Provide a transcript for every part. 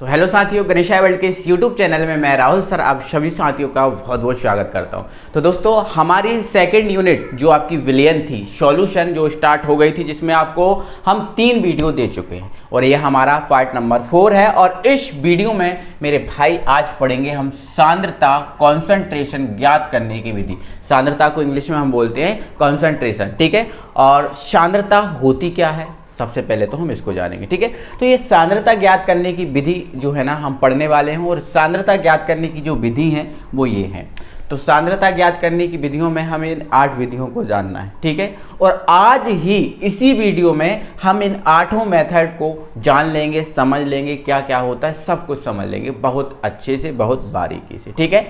तो हेलो साथियों, गणेश आई वर्ल्ड के इस यूट्यूब चैनल में मैं राहुल सर आप सभी साथियों का बहुत बहुत स्वागत करता हूं। तो दोस्तों, हमारी सेकंड यूनिट जो आपकी विलियन थी, सॉल्यूशन जो स्टार्ट हो गई थी, जिसमें आपको हम 3 वीडियो दे चुके हैं और ये हमारा पार्ट नंबर 4 है। और इस वीडियो में मेरे भाई आज पढ़ेंगे हम सांद्रता, कॉन्सेंट्रेशन ज्ञात करने की विधि। सांद्रता को इंग्लिश में हम बोलते हैं कॉन्सेंट्रेशन, ठीक है। और सांद्रता होती क्या है, सबसे पहले तो हम इसको जानेंगे, ठीक है। तो ये सांद्रता ज्ञात करने की विधि जो है ना हम पढ़ने वाले हैं, और सांद्रता ज्ञात करने की जो विधि है वो ये है। तो सांद्रता ज्ञात करने की विधियों में हमें इन 8 विधियों को जानना है, ठीक है। और आज ही इसी वीडियो में हम इन 8 मेथड को जान लेंगे, समझ लेंगे क्या क्या होता है, सब कुछ समझ लेंगे बहुत अच्छे से, बहुत बारीकी से, ठीक है।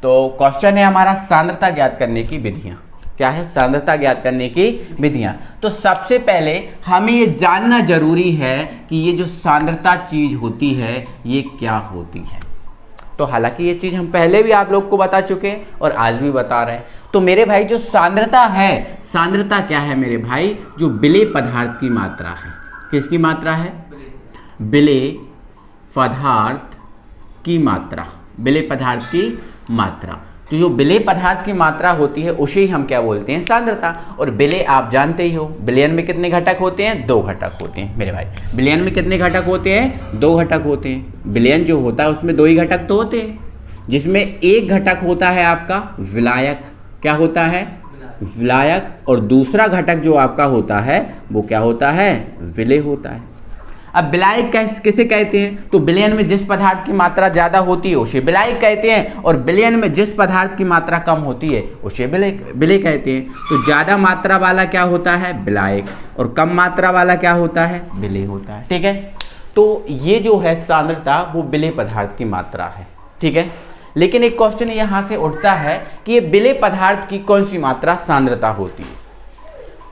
तो क्वेश्चन है हमारा सांद्रता ज्ञात करने की विधियाँ। क्या है? सांद्रता ज्ञात करने की विधियां। तो सबसे पहले हमें ये जानना जरूरी है कि ये जो सांद्रता चीज होती है ये क्या होती है। तो हालांकि ये चीज हम पहले भी आप लोग को बता चुके हैं और आज भी बता रहे हैं। तो मेरे भाई जो सांद्रता है, सांद्रता क्या है मेरे भाई? जो विलेय पदार्थ की मात्रा है। किसकी मात्रा है? विलेय पदार्थ की मात्रा। विलेय पदार्थ की मात्रा। तो जो विलेय पदार्थ की मात्रा होती है उसे ही हम क्या बोलते हैं? सांद्रता। और विलेय आप जानते ही हो, विलयन में कितने घटक होते हैं? 2 घटक होते हैं मेरे भाई। विलयन में कितने घटक होते हैं? 2 घटक होते हैं। विलयन जो होता है उसमें 2 ही घटक तो होते हैं, जिसमें एक घटक होता है आपका विलायक। क्या होता है? विलायक। और दूसरा घटक जो आपका होता है वो क्या होता है? विलेय होता है। अब विलायक किसे कहते हैं? तो विलयन में जिस पदार्थ की मात्रा ज्यादा होती है उसे विलायक कहते हैं, और विलयन में जिस पदार्थ की मात्रा कम होती है उसे विलेय कहते हैं। तो ज्यादा मात्रा वाला क्या होता है? विलायक। और कम मात्रा वाला क्या होता है? विलेय होता है, ठीक है। तो ये जो है सांद्रता वो विलेय पदार्थ की मात्रा है, ठीक है। लेकिन एक क्वेश्चन यहां से उठता है कि ये विलेय पदार्थ की कौन सी मात्रा सांद्रता होती है?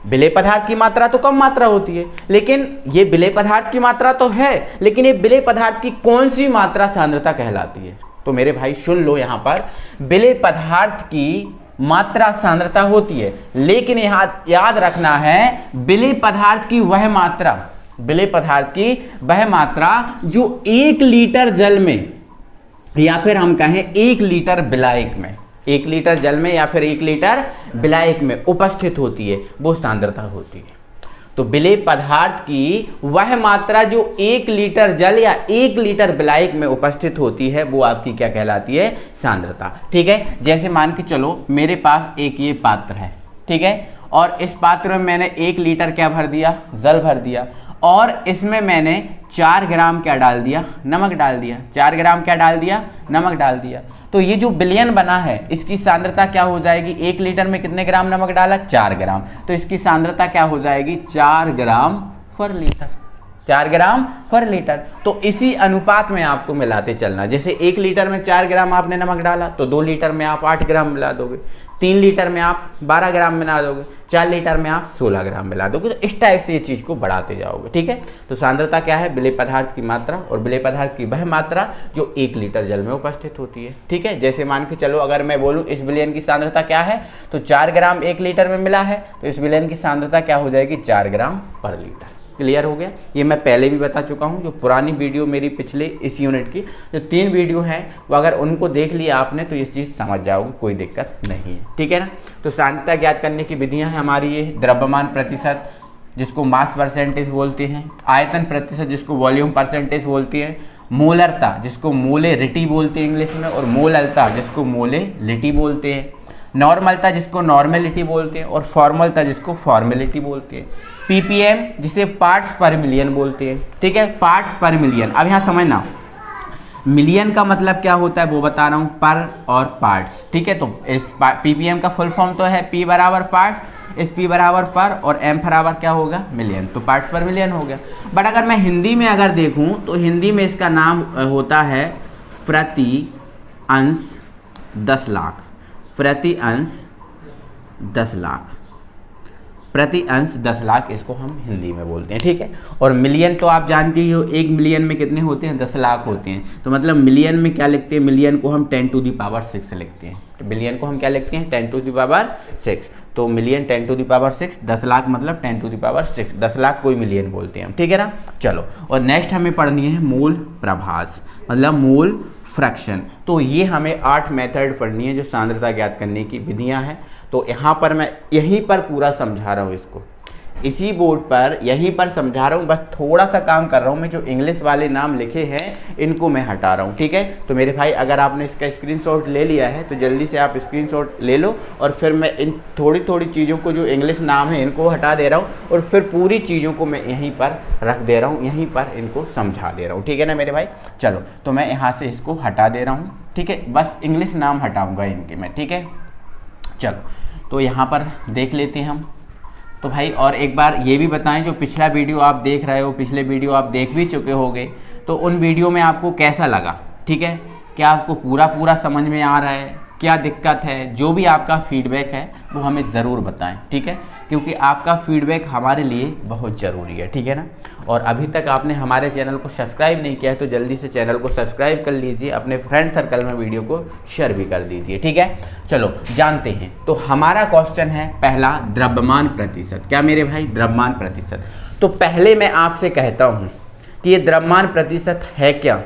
विलेय पदार्थ की मात्रा तो कम मात्रा होती है, लेकिन ये विलेय पदार्थ की मात्रा तो है, लेकिन ये विलेय पदार्थ की कौन सी मात्रा सांद्रता कहलाती है? तो मेरे भाई सुन लो, यहां पर विलेय पदार्थ की मात्रा सांद्रता होती है, लेकिन यहां याद रखना है विलेय पदार्थ की वह मात्रा, विलेय पदार्थ की वह मात्रा जो 1 लीटर जल में या फिर हम कहें 1 लीटर विलायक में, 1 लीटर जल में या फिर 1 लीटर विलायक में उपस्थित होती है, वो सांद्रता होती है। तो विलेय पदार्थ की वह मात्रा जो 1 लीटर जल या 1 लीटर विलायक में उपस्थित होती है वो आपकी क्या कहलाती है? सांद्रता, ठीक है। जैसे मान के चलो मेरे पास एक ये पात्र है, ठीक है, और इस पात्र में मैंने 1 लीटर क्या भर दिया? जल भर दिया, और इसमें मैंने 4 ग्राम क्या डाल दिया? नमक डाल दिया। 4 ग्राम क्या डाल दिया? नमक डाल दिया। तो ये जो विलयन बना है इसकी सांद्रता क्या हो जाएगी? 1 लीटर में कितने ग्राम नमक डाला? 4 ग्राम। तो इसकी सांद्रता क्या हो जाएगी? 4 ग्राम पर लीटर। 4 ग्राम पर लीटर। तो इसी अनुपात में आपको मिलाते चलना। जैसे 1 लीटर में 4 ग्राम आपने नमक डाला तो 2 लीटर में आप 8 ग्राम मिला दोगे, 3 लीटर में आप 12 ग्राम मिला दोगे, 4 लीटर में आप 16 ग्राम मिला दोगे। तो इस टाइप से ये चीज को बढ़ाते जाओगे, ठीक है। तो सांद्रता क्या है? विलेय पदार्थ की मात्रा, और विलेय पदार्थ की वह मात्रा जो 1 लीटर जल में उपस्थित होती है, ठीक है। जैसे मान के चलो अगर मैं बोलूं इस विलयन की सांद्रता क्या है, तो 4 ग्राम 1 लीटर में मिला है, तो इस विलयन की सांद्रता क्या हो जाएगी? 4 ग्राम पर लीटर। क्लियर हो गया? ये मैं पहले भी बता चुका हूं। जो पुरानी वीडियो मेरी पिछले इस यूनिट की जो 3 वीडियो हैं वो अगर उनको देख लिया आपने तो ये चीज़ समझ जाओगे, कोई दिक्कत नहीं है, ठीक है ना। तो सांद्रता ज्ञात करने की विधियां हैं हमारी ये: द्रव्यमान प्रतिशत जिसको मास परसेंटेज बोलते हैं, आयतन प्रतिशत जिसको वॉल्यूम परसेंटेज बोलती है, मोलरता जिसको मोलेरिटी बोलते हैं इंग्लिश में, और मोललता जिसको मोलेलिटी बोलते हैं, नॉर्मलता जिसको नॉर्मेलिटी बोलते हैं, और फॉर्मलता जिसको फॉर्मेलिटी बोलते हैं, पीपीएम जिसे पार्ट्स पर मिलियन बोलते हैं, ठीक है। पार्ट्स पर मिलियन। अब यहाँ समझना, मिलियन का मतलब क्या होता है वो बता रहा हूँ, पर और पार्ट्स, ठीक है। तो इस पीपीएम का फुल फॉर्म तो है पी बराबर पार्ट्स, इस पी बराबर पर, और एम बराबर क्या होगा? मिलियन। तो पार्ट्स पर मिलियन हो गया। बट अगर मैं हिंदी में अगर देखूँ तो हिंदी में इसका नाम होता है प्रति अंश 10 लाख। प्रति अंश 10 लाख। प्रति अंश 10 लाख इसको हम हिंदी में बोलते हैं, ठीक है। और मिलियन तो आप जानते ही हो, 1 मिलियन में कितने होते हैं? 10 लाख होते हैं। तो मतलब मिलियन में क्या लिखते हैं? मिलियन को हम 10 टू द पावर 6 लिखते हैं। तो बिलियन को हम क्या लिखते हैं? 10 टू द पावर 6। तो million 10 to the power 6, 10 lakh मतलब 10 टू द पावर 6, 10 लाख कोई मिलियन बोलते हैं हम, ठीक है ना। चलो, और नेक्स्ट हमें पढ़नी है मूल प्रभास मतलब मूल फ्रैक्शन। तो ये हमें 8 मेथड पढ़नी है जो सांद्रता ज्ञात करने की विधियां हैं। तो यहाँ पर मैं यहीं पर पूरा समझा रहा हूँ इसको, इसी बोर्ड पर यहीं पर समझा रहा हूँ, बस थोड़ा सा काम कर रहा हूँ मैं, जो इंग्लिश वाले नाम लिखे हैं इनको मैं हटा रहा हूँ, ठीक है। तो मेरे भाई अगर आपने इसका स्क्रीनशॉट ले लिया है तो जल्दी से आप स्क्रीनशॉट ले लो, और फिर मैं इन थोड़ी थोड़ी चीज़ों को जो इंग्लिश नाम है इनको हटा दे रहा हूँ, और फिर पूरी चीज़ों को मैं यहीं पर रख दे रहा हूँ, यहीं पर इनको समझा दे रहा हूँ, ठीक है ना मेरे भाई। चलो, तो मैं यहाँ से इसको हटा दे रहा हूँ, ठीक है, बस इंग्लिश नाम हटाऊँगा इनके मैं, ठीक है। चलो, तो यहाँ पर देख लेते हैं हम। तो भाई और एक बार ये भी बताएं, जो पिछला वीडियो आप देख रहे हो, पिछले वीडियो आप देख भी चुके होंगे, तो उन वीडियो में आपको कैसा लगा, ठीक है, क्या आपको पूरा समझ में आ रहा है, क्या दिक्कत है, जो भी आपका फीडबैक है वो हमें ज़रूर बताएं, ठीक है, क्योंकि आपका फीडबैक हमारे लिए बहुत ज़रूरी है, ठीक है ना। और अभी तक आपने हमारे चैनल को सब्सक्राइब नहीं किया है तो जल्दी से चैनल को सब्सक्राइब कर लीजिए, अपने फ्रेंड सर्कल में वीडियो को शेयर भी कर दीजिए, ठीक है। चलो जानते हैं, तो हमारा क्वेश्चन है पहला, द्रव्यमान प्रतिशत। क्या मेरे भाई, द्रव्यमान प्रतिशत। तो पहले मैं आपसे कहता हूँ कि ये द्रव्यमान प्रतिशत है क्या,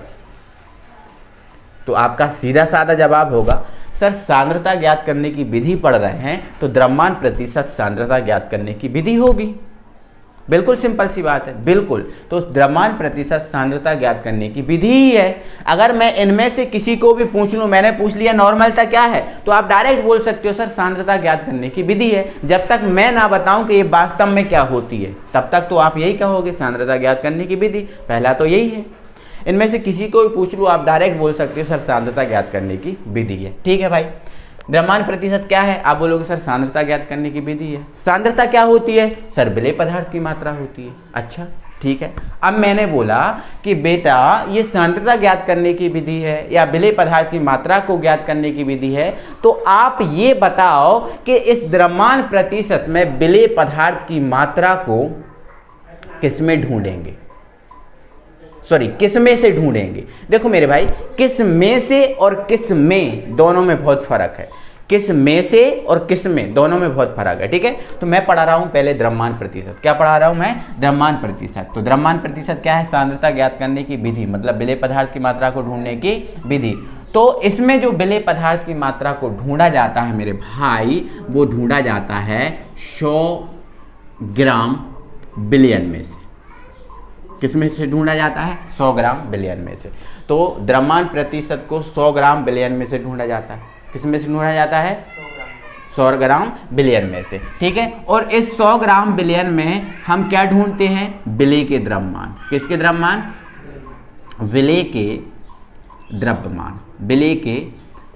तो आपका सीधा साधा जवाब होगा, सर सांद्रता ज्ञात करने की विधि पढ़ रहे हैं तो द्रव्यमान प्रतिशत सांद्रता ज्ञात करने की विधि होगी। बिल्कुल सिंपल सी बात है, बिल्कुल। तो द्रव्यमान प्रतिशत सांद्रता ज्ञात करने की विधि ही है। अगर मैं इनमें से किसी को भी पूछ लूं, मैंने पूछ लिया नॉर्मलता क्या है, तो आप डायरेक्ट बोल सकते हो सर सांद्रता ज्ञात करने की विधि है। जब तक मैं ना बताऊं कि ये वास्तव में क्या होती है, तब तक तो आप यही कहोगे सांद्रता ज्ञात करने की विधि, पहला तो यही है। इनमें से किसी को भी पूछ लो, आप डायरेक्ट बोल सकते हो सर सांद्रता ज्ञात करने की विधि है, ठीक है भाई। द्रव्यमान प्रतिशत क्या है, आप बोलोगे सर सांद्रता ज्ञात करने की विधि है। सांद्रता क्या होती है, सर विलेय पदार्थ की मात्रा होती है। अच्छा, ठीक है। अब मैंने बोला कि बेटा ये सांद्रता ज्ञात करने की विधि है या विलेय पदार्थ की मात्रा को ज्ञात करने की विधि है, तो आप ये बताओ कि इस द्रव्यमान प्रतिशत में विलेय पदार्थ की मात्रा को किसमें ढूंढेंगे, सॉरी किस में से ढूंढेंगे। देखो मेरे भाई, किस में से और किस में दोनों में बहुत फर्क है, किस में से और किस में दोनों में बहुत फर्क है, ठीक है। तो मैं पढ़ा रहा हूं पहले द्रव्यमान प्रतिशत। क्या पढ़ा रहा हूं मैं, द्रव्यमान प्रतिशत। तो द्रव्यमान प्रतिशत क्या है, सांद्रता ज्ञात करने की विधि, मतलब विलेय पदार्थ की मात्रा को ढूंढने की विधि। तो इसमें जो विलेय पदार्थ की मात्रा को ढूंढा जाता है मेरे भाई, वो ढूंढा जाता है 100 ग्राम बिलियन में से। किस में से ढूंढा जाता है, 100 ग्राम बिलियन में से। तो द्रव्यमान प्रतिशत को 100 ग्राम बिलियन में से ढूंढा जाता है। किस में से ढूंढा जाता है, 100 ग्राम बिलियन में से, ठीक है। और इस 100 ग्राम बिलियन में हम क्या ढूंढते हैं, विलेय के द्रव्यमान। किसके द्रव्यमान, विलेय के द्रव्यमान, विलेय के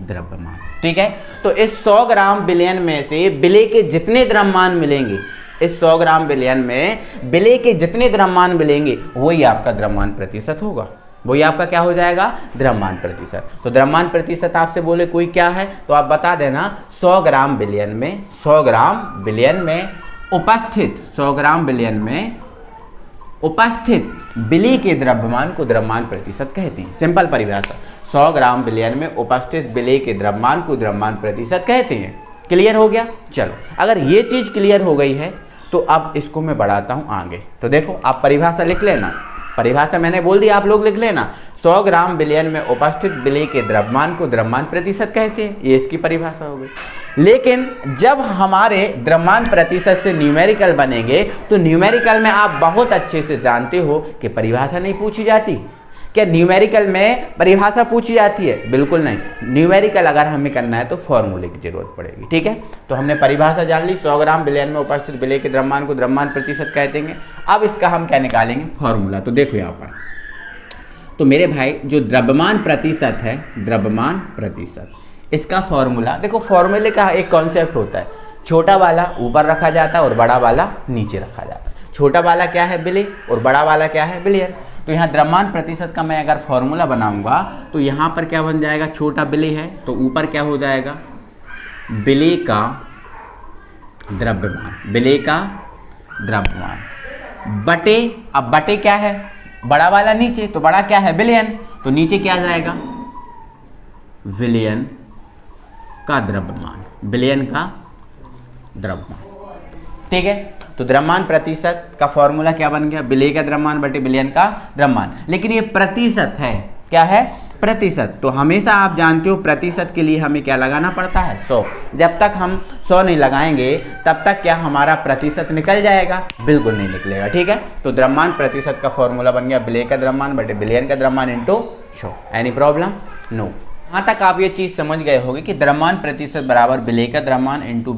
द्रव्यमान, ठीक है। तो इस 100 ग्राम बिलियन में से विलेय के जितने द्रव्यमान मिलेंगे, इस 100 ग्राम बिलियन में विलेय के जितने द्रव्यमान मिलेंगे वही आपका द्रव्यमान प्रतिशत होगा, वही आपका क्या हो जाएगा, द्रव्यमान प्रतिशत। तो द्रव्यमान प्रतिशत आपसे बोले कोई क्या है, तो आप बता देना 100 ग्राम बिलियन में, 100 ग्राम बिलियन में उपस्थित, 100 ग्राम बिलियन में उपस्थित विलेय के द्रव्यमान को द्रव्यमान प्रतिशत कहते हैं। सिंपल परिभाषा, 100 ग्राम बिलियन में उपस्थित विलेय के द्रव्यमान को द्रव्यमान प्रतिशत कहते हैं। क्लियर हो गया। चलो, अगर ये चीज क्लियर हो गई है तो अब इसको मैं बढ़ाता हूं आगे। तो देखो, आप परिभाषा लिख लेना, परिभाषा मैंने बोल दी, आप लोग लिख लेना। 100 ग्राम बिलियन में उपस्थित विलेय के द्रव्यमान को द्रव्यमान प्रतिशत कहते हैं, ये इसकी परिभाषा हो गई। लेकिन जब हमारे द्रव्यमान प्रतिशत से न्यूमेरिकल बनेंगे, तो न्यूमेरिकल में आप बहुत अच्छे से जानते हो कि परिभाषा नहीं पूछी जाती। क्या न्यूमेरिकल में परिभाषा पूछी जाती है, बिल्कुल नहीं। न्यूमेरिकल अगर हमें करना है तो फॉर्मूले की जरूरत पड़ेगी, ठीक है। तो हमने परिभाषा जान ली, 100 ग्राम बिलियन में उपस्थित विलेय के द्रव्यमान को द्रव्यमान प्रतिशत कहते हैं। अब इसका हम क्या निकालेंगे, फॉर्मूला। तो देखो यहाँ पर, तो मेरे भाई जो द्रव्यमान प्रतिशत है, द्रव्यमान प्रतिशत, इसका फॉर्मूला देखो। फॉर्मूले का एक कॉन्सेप्ट होता है, छोटा वाला ऊपर रखा जाता है और बड़ा वाला नीचे रखा जाता है। छोटा वाला क्या है, विलेय, और बड़ा वाला क्या है, बिलियन। तो यहाँ द्रव्यमान प्रतिशत का मैं अगर फॉर्मूला बनाऊंगा तो यहाँ पर क्या बन जाएगा, छोटा विलेय है तो ऊपर क्या हो जाएगा, विलेय का द्रव्यमान, विलेय का द्रव्यमान बटे, अब बटे क्या है, बड़ा वाला नीचे, तो बड़ा क्या है, बिलियन, तो नीचे क्या जाएगा, विलियन का द्रव्यमान, विलियन का द्रव्यमान। ठीक है, तो द्रव्यमान प्रतिशत का फॉर्मूला क्या बन गया, विलेय का द्रव्यमान बटे विलयन का द्रव्यमान। लेकिन ये प्रतिशत है, क्या है, प्रतिशत। तो हमेशा आप जानते हो प्रतिशत के लिए हमें क्या लगाना पड़ता है, 100। जब तक हम 100 नहीं लगाएंगे तब तक क्या हमारा प्रतिशत निकल जाएगा, बिल्कुल नहीं निकलेगा। ठीक है, तो द्रव्यमान प्रतिशत का फॉर्मूला बन गया विलेय का द्रव्यमान बटे विलयन का द्रव्यमान इंटू 100। Any problem, no. यहाँ तक आप ये चीज समझ गए होंगे कि द्रव्यमान प्रतिशत बराबर विलेय का द्रव्यमान इंटू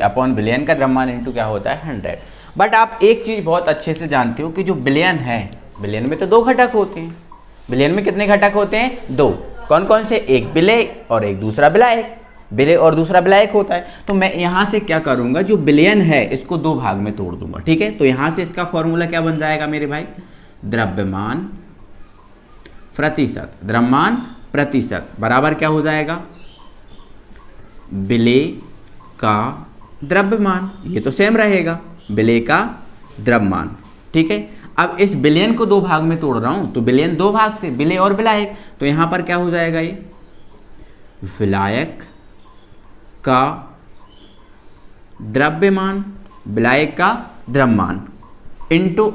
अपॉन विलयन का द्रव्यमान इंटू क्या होता है, 100। बट आप एक चीज बहुत अच्छे से जानते हो कि जो विलयन है, विलयन में तो 2 घटक होते हैं। विलयन में कितने घटक होते हैं, 2। कौन कौन से, एक विलेय और एक दूसरा विलायक। विलेय और दूसरा विलायक होता है। तो मैं यहाँ से क्या करूँगा, जो विलयन है इसको 2 भाग में तोड़ दूंगा। ठीक है, तो यहाँ से इसका फॉर्मूला क्या बन जाएगा मेरे भाई, द्रव्यमान प्रतिशत, द्रव्यमान प्रतिशत बराबर क्या हो जाएगा, विलेय का द्रव्यमान। ये तो सेम रहेगा, विलेय का द्रव्यमान। ठीक है, अब इस विलयन को 2 भाग में तोड़ रहा हूं, तो विलयन 2 भाग से, विलेय और विलायक। तो यहां पर क्या हो जाएगा, ये विलायक का द्रव्यमान, विलायक का द्रव्यमान इंटू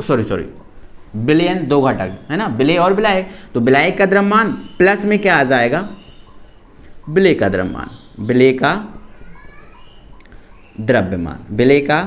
विलयन 2 घटक है ना, विलेय और विलायक। तो विलायक का द्रव्यमान प्लस में क्या आ जाएगा, विलेय का द्रव्यमान, विलेय का द्रव्यमान, विलेय का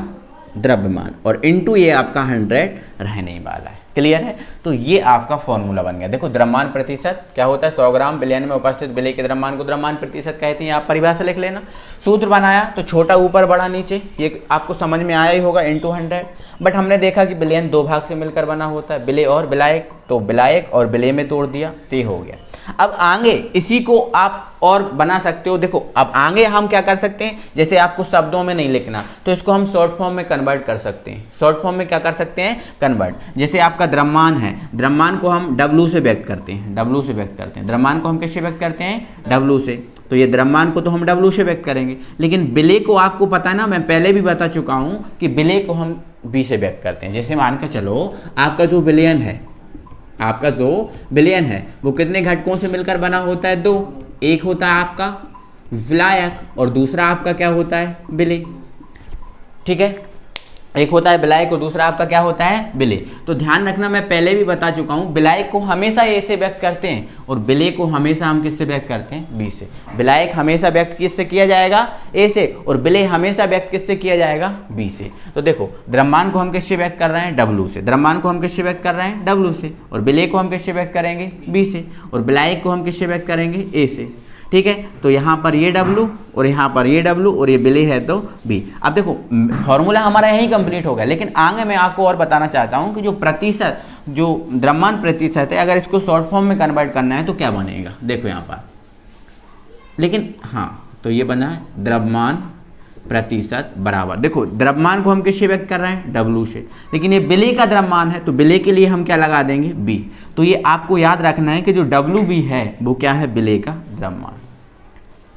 द्रव्यमान और इंटू ये आपका 100 रहने वाला है। क्लियर है, तो ये आपका फॉर्मूला बन गया। देखो द्रव्यमान प्रतिशत क्या होता है, 100 ग्राम विलयन में उपस्थित विलेय के द्रव्यमान को द्रव्यमान प्रतिशत कहते हैं। आप परिभाषा लिख लेना। सूत्र बनाया तो छोटा ऊपर बड़ा नीचे, ये आपको समझ में आया ही होगा, इंटू 100। बट हमने देखा कि विलयन 2 भाग से मिलकर बना होता है, विलेय और विलायक। तो विलायक और विलेय में तोड़ दिया तो ये हो गया। अब आगे इसी को आप और बना सकते हो। देखो अब आगे हम क्या कर सकते हैं, जैसे आपको शब्दों में नहीं लिखना तो इसको हम शॉर्ट फॉर्म में कन्वर्ट कर सकते हैं। शॉर्ट फॉर्म में क्या कर सकते हैं, कन्वर्ट। जैसे आपका द्रव्यमान है, द्रव्यमान को हम W से व्यक्त करते हैं, W से व्यक्त करते हैं। द्रव्यमान को हम किससे व्यक्त करते हैं, W से। तो ये द्रव्यमान को तो हम W से व्यक्त करेंगे, लेकिन विलेय को आपको पता है ना, मैं पहले भी बता चुका हूं कि विलेय को हम V से व्यक्त करते हैं। जैसे मान के चलो आपका जो विलयन है, आपका जो विलयन है वो कितने घटकों से मिलकर बना होता है, 2। एक होता है आपका विलायक और दूसरा आपका क्या होता है, विलेय। ठीक है, एक होता है विलायक और दूसरा आपका क्या होता है, विलेय। तो ध्यान रखना, मैं पहले भी बता चुका हूं, विलायक को हमेशा ए से व्यक्त करते हैं और विलेय को हमेशा हम किससे व्यक्त करते हैं, बी से। विलायक हमेशा व्यक्त किससे किया जाएगा, ए से, और विलेय हमेशा व्यक्त किससे किया जाएगा, बी से। तो देखो द्रव्यमान को हम किससे व्यक्त कर रहे हैं, W से। द्रव्यमान को हम किससे व्यक्त कर रहे हैं, W से। और विलेय को हम किससे व्यक्त करेंगे, बी से। और विलायक को हम किससे व्यक्त करेंगे, ए से। ठीक है, तो यहाँ पर ये W और यहाँ पर ये W और ये विलेय है तो B। अब देखो फॉर्मूला हमारा यही कंप्लीट हो गया, लेकिन आगे मैं आपको और बताना चाहता हूँ कि जो प्रतिशत, जो द्रव्यमान प्रतिशत है, अगर इसको शॉर्ट फॉर्म में कन्वर्ट करना है तो क्या बनेगा, देखो यहाँ पर। लेकिन हाँ, तो ये बना है द्रव्यमान प्रतिशत बराबर, देखो द्रव्यमान को हम किससे व्यक्त कर रहे हैं, W से। लेकिन ये विलेय का द्रव्यमान है तो विलेय के लिए हम क्या लगा देंगे, B। तो ये आपको याद रखना है कि जो WB है वो क्या है, विलेय का द्रव्यमान।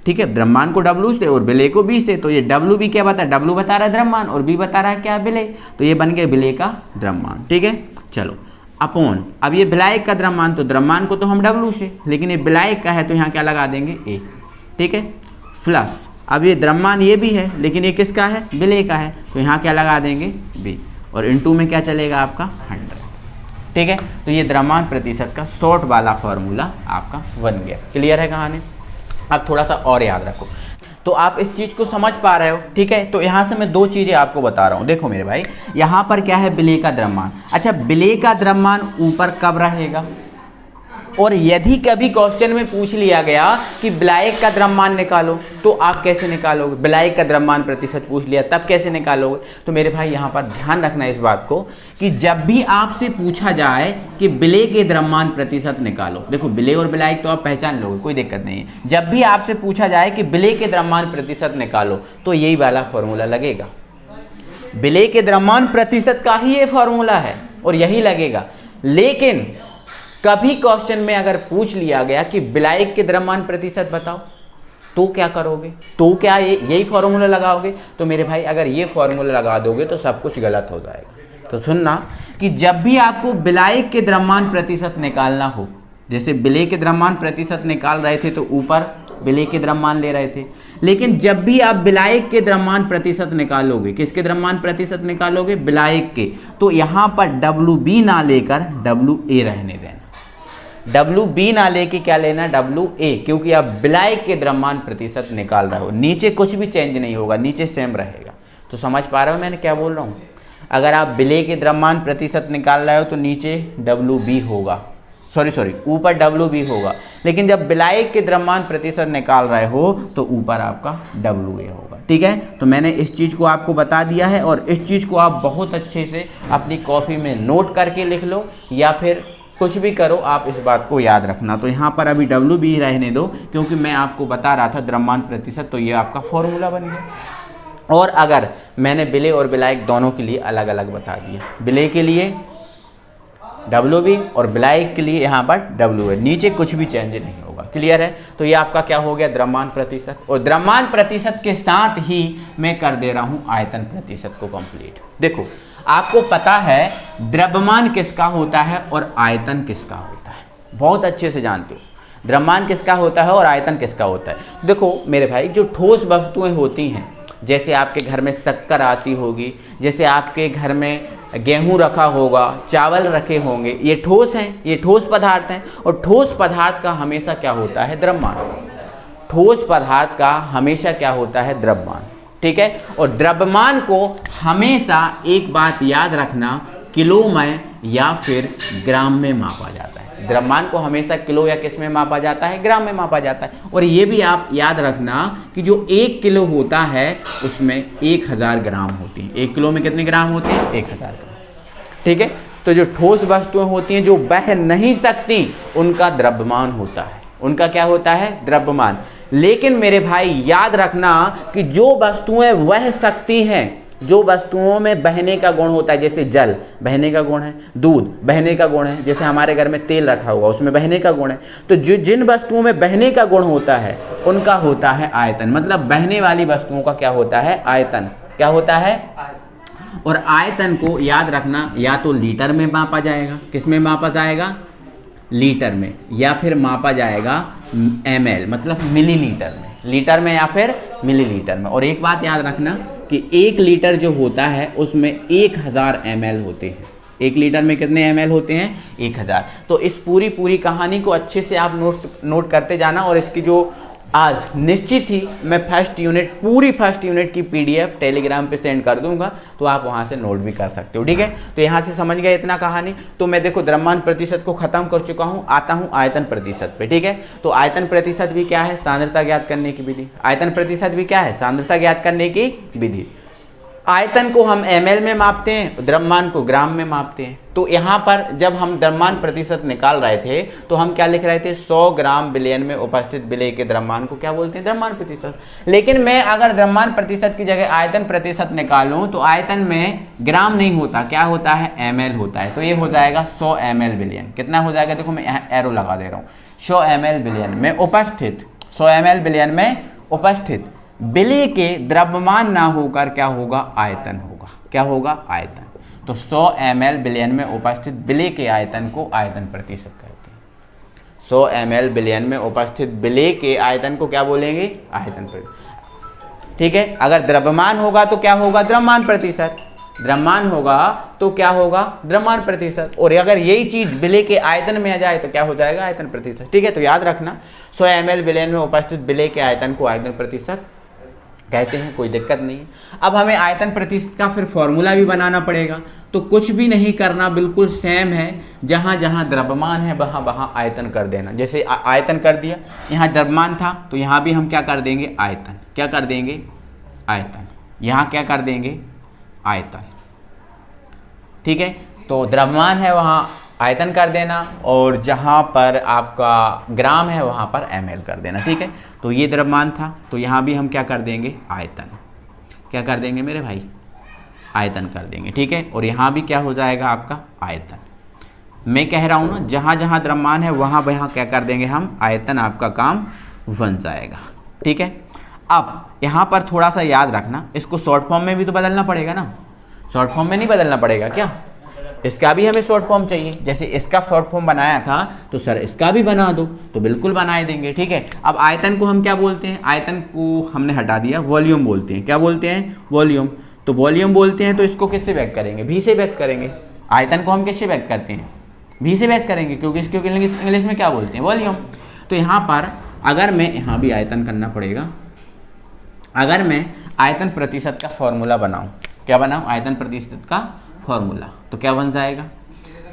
ठीक है, द्रव्यमान को W से और विलेय को B से। तो ये WB क्या बता है, W बता रहा है द्रव्यमान और B बता रहा है क्या, विलेय। तो ये बन गया विलेय का द्रव्यमान। ठीक है, चलो अपॉन, अब ये विलायक का द्रव्यमान, तो द्रव्यमान को तो हम W से, लेकिन ये विलायक का है तो यहाँ क्या लगा देंगे, A। ठीक है, प्लस, अब ये द्रव्यमान ये भी है लेकिन ये किसका है, विलेय का है, तो यहाँ क्या लगा देंगे, B। और इनटू में क्या चलेगा आपका, 100। ठीक है, तो ये द्रव्यमान प्रतिशत का शॉर्ट वाला फॉर्मूला आपका बन गया। क्लियर है कहानी। अब थोड़ा सा और याद रखो, तो आप इस चीज को समझ पा रहे हो। ठीक है, तो यहाँ से मैं 2 चीजें आपको बता रहा हूँ। देखो मेरे भाई, यहाँ पर क्या है, विलेय का द्रव्यमान। अच्छा, विलेय का द्रव्यमान ऊपर कब रहेगा, और यदि कभी क्वेश्चन में पूछ लिया गया कि विलायक का द्रव्यमान निकालो तो आप कैसे निकालोगे, विलायक का द्रव्यमान प्रतिशत पूछ लिया तब कैसे निकालोगे। तो मेरे भाई यहाँ पर ध्यान रखना इस बात को कि जब भी आपसे पूछा जाए कि विलेय के द्रव्यमान प्रतिशत निकालो, देखो विलेय और विलायक तो आप पहचान लोगे, कोई दिक्कत नहीं है। जब भी आपसे पूछा जाए कि विलेय के द्रव्यमान प्रतिशत निकालो तो यही वाला फॉर्मूला लगेगा। विलेय के द्रव्यमान प्रतिशत का ही ये फॉर्मूला है और यही लगेगा। लेकिन कभी क्वेश्चन में अगर पूछ लिया गया कि विलायक के द्रव्यमान प्रतिशत बताओ तो क्या करोगे, तो क्या यही फॉर्मूला लगाओगे। तो मेरे भाई अगर ये फॉर्मूला लगा दोगे तो सब कुछ गलत हो जाएगा। तो सुनना कि जब भी आपको विलायक के द्रव्यमान प्रतिशत निकालना हो, जैसे विलेय के द्रव्यमान प्रतिशत निकाल रहे थे तो ऊपर विलेय के द्रव्यमान ले रहे थे। लेकिन जब भी आप विलायक के द्रव्यमान प्रतिशत निकालोगे, किसके द्रव्यमान प्रतिशत निकालोगे? विलायक के, तो यहां पर WB ना लेकर WA रहने देना। WB ना लेके क्या लेना? WA, क्योंकि आप विलायक के द्रव्यमान प्रतिशत निकाल रहे हो। नीचे कुछ भी चेंज नहीं होगा, नीचे सेम रहेगा। तो समझ पा रहे हो मैंने क्या बोल रहा हूं? अगर आप विलेय के द्रव्यमान प्रतिशत निकाल रहे हो तो नीचे WB होगा, सॉरी ऊपर WB होगा। लेकिन जब विलायक के द्रव्यमान प्रतिशत निकाल रहे हो तो ऊपर आपका WA होगा। ठीक है, तो मैंने इस चीज़ को आपको बता दिया है और इस चीज़ को आप बहुत अच्छे से अपनी कॉपी में नोट करके लिख लो या फिर कुछ भी करो, आप इस बात को याद रखना। तो यहाँ पर अभी WB रहने दो, क्योंकि मैं आपको बता रहा था द्रव्यमान प्रतिशत, तो ये आपका फॉर्मूला बन गया। और अगर मैंने विलेय और विलायक दोनों के लिए अलग अलग बता दिया, विलेय के लिए WB और विलायक के लिए यहाँ पर WA, नीचे कुछ भी चेंज नहीं होगा। क्लियर है? तो ये आपका क्या हो गया? द्रव्यमान प्रतिशत। और द्रव्यमान प्रतिशत के साथ ही मैं कर दे रहा हूँ आयतन प्रतिशत को कंप्लीट। देखो, आपको पता है द्रव्यमान किसका होता है और आयतन किसका होता है, बहुत अच्छे से जानते हो। द्रव्यमान किसका होता है और आयतन किसका होता है। देखो मेरे भाई, जो ठोस वस्तुएं होती हैं, जैसे आपके घर में शक्कर आती होगी, जैसे आपके घर में गेहूं रखा होगा, चावल रखे होंगे, ये ठोस हैं, ये ठोस पदार्थ हैं। और ठोस पदार्थ का हमेशा क्या होता है? द्रव्यमान। ठोस पदार्थ का हमेशा क्या होता है? द्रव्यमान। ठीक है, और द्रव्यमान को हमेशा एक बात याद रखना, किलो में या फिर ग्राम में मापा जाता है। द्रव्यमान को हमेशा किलो या किस में मापा जाता है? ग्राम में मापा जाता है। और ये भी आप याद रखना कि जो 1 किलो होता है उसमें 1000 ग्राम होती हैं। 1 किलो में कितने ग्राम होते हैं? 1000 ग्राम। ठीक है, तो जो ठोस वस्तुएं होती हैं जो बह नहीं सकती, उनका द्रव्यमान होता है। उनका क्या होता है? द्रव्यमान। लेकिन मेरे भाई याद रखना कि जो वस्तुएं बह सकती हैं, जो वस्तुओं में बहने का गुण होता है, जैसे जल बहने का गुण है, दूध बहने का गुण है, जैसे हमारे घर में तेल रखा हुआ उसमें बहने का गुण है, तो जो जिन वस्तुओं में बहने का गुण होता है उनका होता है आयतन। मतलब बहने वाली वस्तुओं का क्या होता है? आयतन। क्या होता है? और आयतन को याद रखना, या तो लीटर में मापा जाएगा, किस में मापा जाएगा? लीटर में, या फिर मापा जाएगा ml, मतलब मिलीलीटर में, लीटर में या फिर मिलीलीटर में। और एक बात याद रखना कि 1 लीटर जो होता है उसमें 1000 ml होते हैं। 1 लीटर में कितने ml होते हैं? 1000। तो इस पूरी कहानी को अच्छे से आप नोट करते जाना। और इसकी जो आज निश्चित ही मैं पूरी फर्स्ट यूनिट की PDF टेलीग्राम पे सेंड कर दूंगा, तो आप वहां से नोट भी कर सकते हो। ठीक है, तो यहां से समझ गए इतना कहानी। तो मैं देखो द्रव्यमान प्रतिशत को खत्म कर चुका हूं, आता हूं आयतन प्रतिशत पे। ठीक है, तो आयतन प्रतिशत भी क्या है? सांद्रता ज्ञात करने की विधि। आयतन प्रतिशत भी क्या है? सांद्रता ज्ञात करने की विधि। आयतन को हम ml में मापते हैं, द्रव्यमान को ग्राम में मापते हैं। तो यहाँ पर जब हम द्रव्यमान प्रतिशत निकाल रहे थे तो हम क्या लिख रहे थे? 100 ग्राम विलयन में उपस्थित विलेय के द्रव्यमान को क्या बोलते हैं? द्रव्यमान प्रतिशत। लेकिन मैं अगर द्रव्यमान प्रतिशत की जगह आयतन प्रतिशत निकालूं तो आयतन में ग्राम नहीं होता, क्या होता है? ml होता है। तो ये हो जाएगा 100 ml विलयन। कितना हो जाएगा? देखो मैं यहाँ एरो लगा दे रहा हूँ। 100 ml विलयन में उपस्थित, 100 ml विलयन में उपस्थित विलेय के द्रव्यमान ना होकर क्या होगा? आयतन होगा। क्या होगा? आयतन। तो 100 ml विलयन में उपस्थित विलेय के आयतन को आयतन प्रतिशत कहते हैं। 100 ml विलयन में उपस्थित विलेय के आयतन को क्या बोलेंगे? आयतन प्रतिशत। ठीक है, अगर द्रव्यमान होगा तो क्या होगा? द्रव्यमान प्रतिशत। द्रव्यमान होगा तो क्या होगा? द्रव्यमान प्रतिशत। और अगर यही चीज विलेय के आयतन में आ जाए तो क्या हो जाएगा? आयतन प्रतिशत। ठीक है, तो याद रखना 100 ml विलयन में उपस्थित विलेय के आयतन को आयतन प्रतिशत कहते हैं, कोई दिक्कत नहीं है। अब हमें आयतन प्रतिशत का फिर फॉर्मूला भी बनाना पड़ेगा। तो कुछ भी नहीं करना, बिल्कुल सेम है। जहाँ जहाँ द्रव्यमान है वहाँ वहाँ आयतन कर देना। जैसे आयतन कर दिया, यहाँ द्रव्यमान था तो यहाँ भी हम क्या कर देंगे? आयतन। क्या कर देंगे? आयतन। यहाँ क्या कर देंगे? आयतन। ठीक है, तो द्रव्यमान है वहाँ आयतन कर देना, और जहाँ पर आपका ग्राम है वहाँ पर ml कर देना। ठीक है, तो ये द्रव्यमान था तो यहाँ भी हम क्या कर देंगे? आयतन। क्या कर देंगे मेरे भाई? आयतन कर देंगे। ठीक है, और यहाँ भी क्या हो जाएगा? आपका आयतन। मैं कह रहा हूँ ना, जहाँ जहाँ द्रव्यमान है वहाँ वहाँ क्या कर देंगे हम? आयतन। आपका काम बन जाएगा। ठीक है, अब यहाँ पर थोड़ा सा याद रखना, इसको शॉर्ट फॉर्म में भी तो बदलना पड़ेगा ना। शॉर्ट फॉर्म में नहीं बदलना पड़ेगा क्या? इसका भी हमें शॉर्ट फॉर्म चाहिए, जैसे इसका शॉर्ट फॉर्म बनाया था तो सर इसका भी बना दो, तो बिल्कुल बनाए देंगे। ठीक है, अब आयतन को हम क्या बोलते हैं, आयतन को हमने हटा दिया, वॉल्यूम बोलते हैं। क्या बोलते हैं, वॉल्यूम। तो वॉल्यूम बोलते हैं तो इसको किससे व्यक्त करेंगे, भी से व्यक्त करेंगे। आयतन को हम किससे व्यक्त करते हैं, भी से व्यक्त करेंगे, क्योंकि इसको इंग्लिश में क्या बोलते हैं, वॉल्यूम। तो यहाँ पर अगर मैं, यहाँ भी आयतन करना पड़ेगा, अगर मैं आयतन प्रतिशत का फॉर्मूला बनाऊं, क्या बनाऊं, आयतन प्रतिशत का फॉर्मूला, तो क्या बन जाएगा,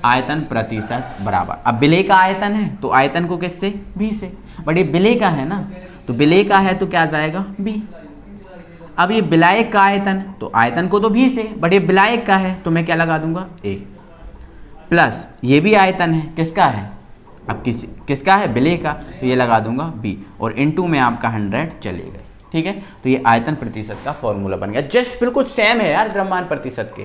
आयतन प्रतिशत बराबर, अब विलेय का आयतन है तो आयतन को किससे, भी से, बट ये विलेय का है ना, तो विलेय का है तो क्या जाएगा, बी। अब ये विलायक का आयतन, तो आयतन को तो भी से, बट ये विलायक का है तो मैं क्या लगा दूंगा, ए, प्लस ये भी आयतन है, किसका है, अब किसका है, विलेय का, तो ये लगा दूंगा बी, और इनटू में आपका 100 चले गए। ठीक है, तो ये आयतन प्रतिशत का फॉर्मूला बन गया। जस्ट बिल्कुल सेम है यार द्रव्यमान प्रतिशत के,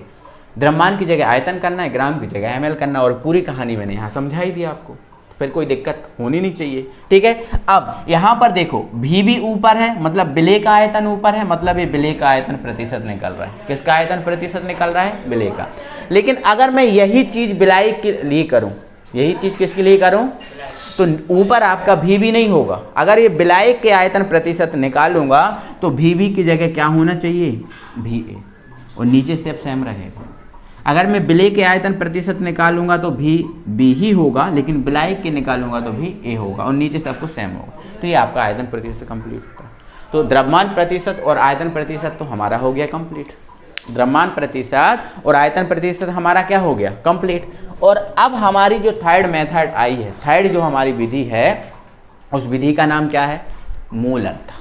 द्रव्यमान की जगह आयतन करना है, ग्राम की जगह ml करना, और पूरी कहानी मैंने यहाँ समझा ही दिया आपको, फिर कोई दिक्कत होनी नहीं चाहिए। ठीक है, अब यहाँ पर देखो भी ऊपर है, मतलब विलेय का आयतन ऊपर है, मतलब ये विलेय का आयतन प्रतिशत निकल रहा है। किसका आयतन प्रतिशत निकल रहा है, विलेय का। लेकिन अगर मैं यही चीज विलायक के लिए करूँ, यही चीज किसके लिए करूँ, तो ऊपर आपका भी नहीं होगा। अगर ये विलायक के आयतन प्रतिशत निकालूंगा तो भी की जगह क्या होना चाहिए, भी ए, और नीचे से अब सेम रहेगा। अगर मैं विलेय के आयतन प्रतिशत निकालूंगा तो भी बी ही होगा, लेकिन विलायक के निकालूंगा तो भी ए होगा, और नीचे सब कुछ सेम होगा। तो ये आपका आयतन प्रतिशत कंप्लीट होता है। तो द्रव्यमान प्रतिशत और आयतन प्रतिशत तो हमारा हो गया कंप्लीट, द्रव्यमान प्रतिशत और आयतन प्रतिशत हमारा क्या हो गया, कंप्लीट। और अब हमारी जो थर्ड मेथड आई है, थर्ड जो हमारी विधि है, उस विधि का नाम क्या है, मूलरता।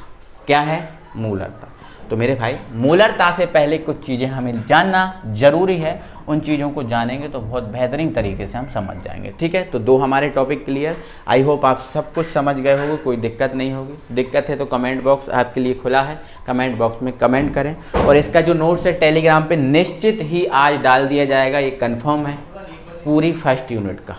क्या है, मूलरता। तो मेरे भाई मूलरता से पहले कुछ चीज़ें हमें जानना जरूरी है, उन चीज़ों को जानेंगे तो बहुत बेहतरीन तरीके से हम समझ जाएंगे। ठीक है, तो दो हमारे टॉपिक क्लियर। आई होप आप सब कुछ समझ गए होंगे, कोई दिक्कत नहीं होगी। दिक्कत है तो कमेंट बॉक्स आपके लिए खुला है, कमेंट बॉक्स में कमेंट करें। और इसका जो नोट्स है टेलीग्राम पे निश्चित ही आज डाल दिया जाएगा, ये कन्फर्म है। पूरी फर्स्ट यूनिट का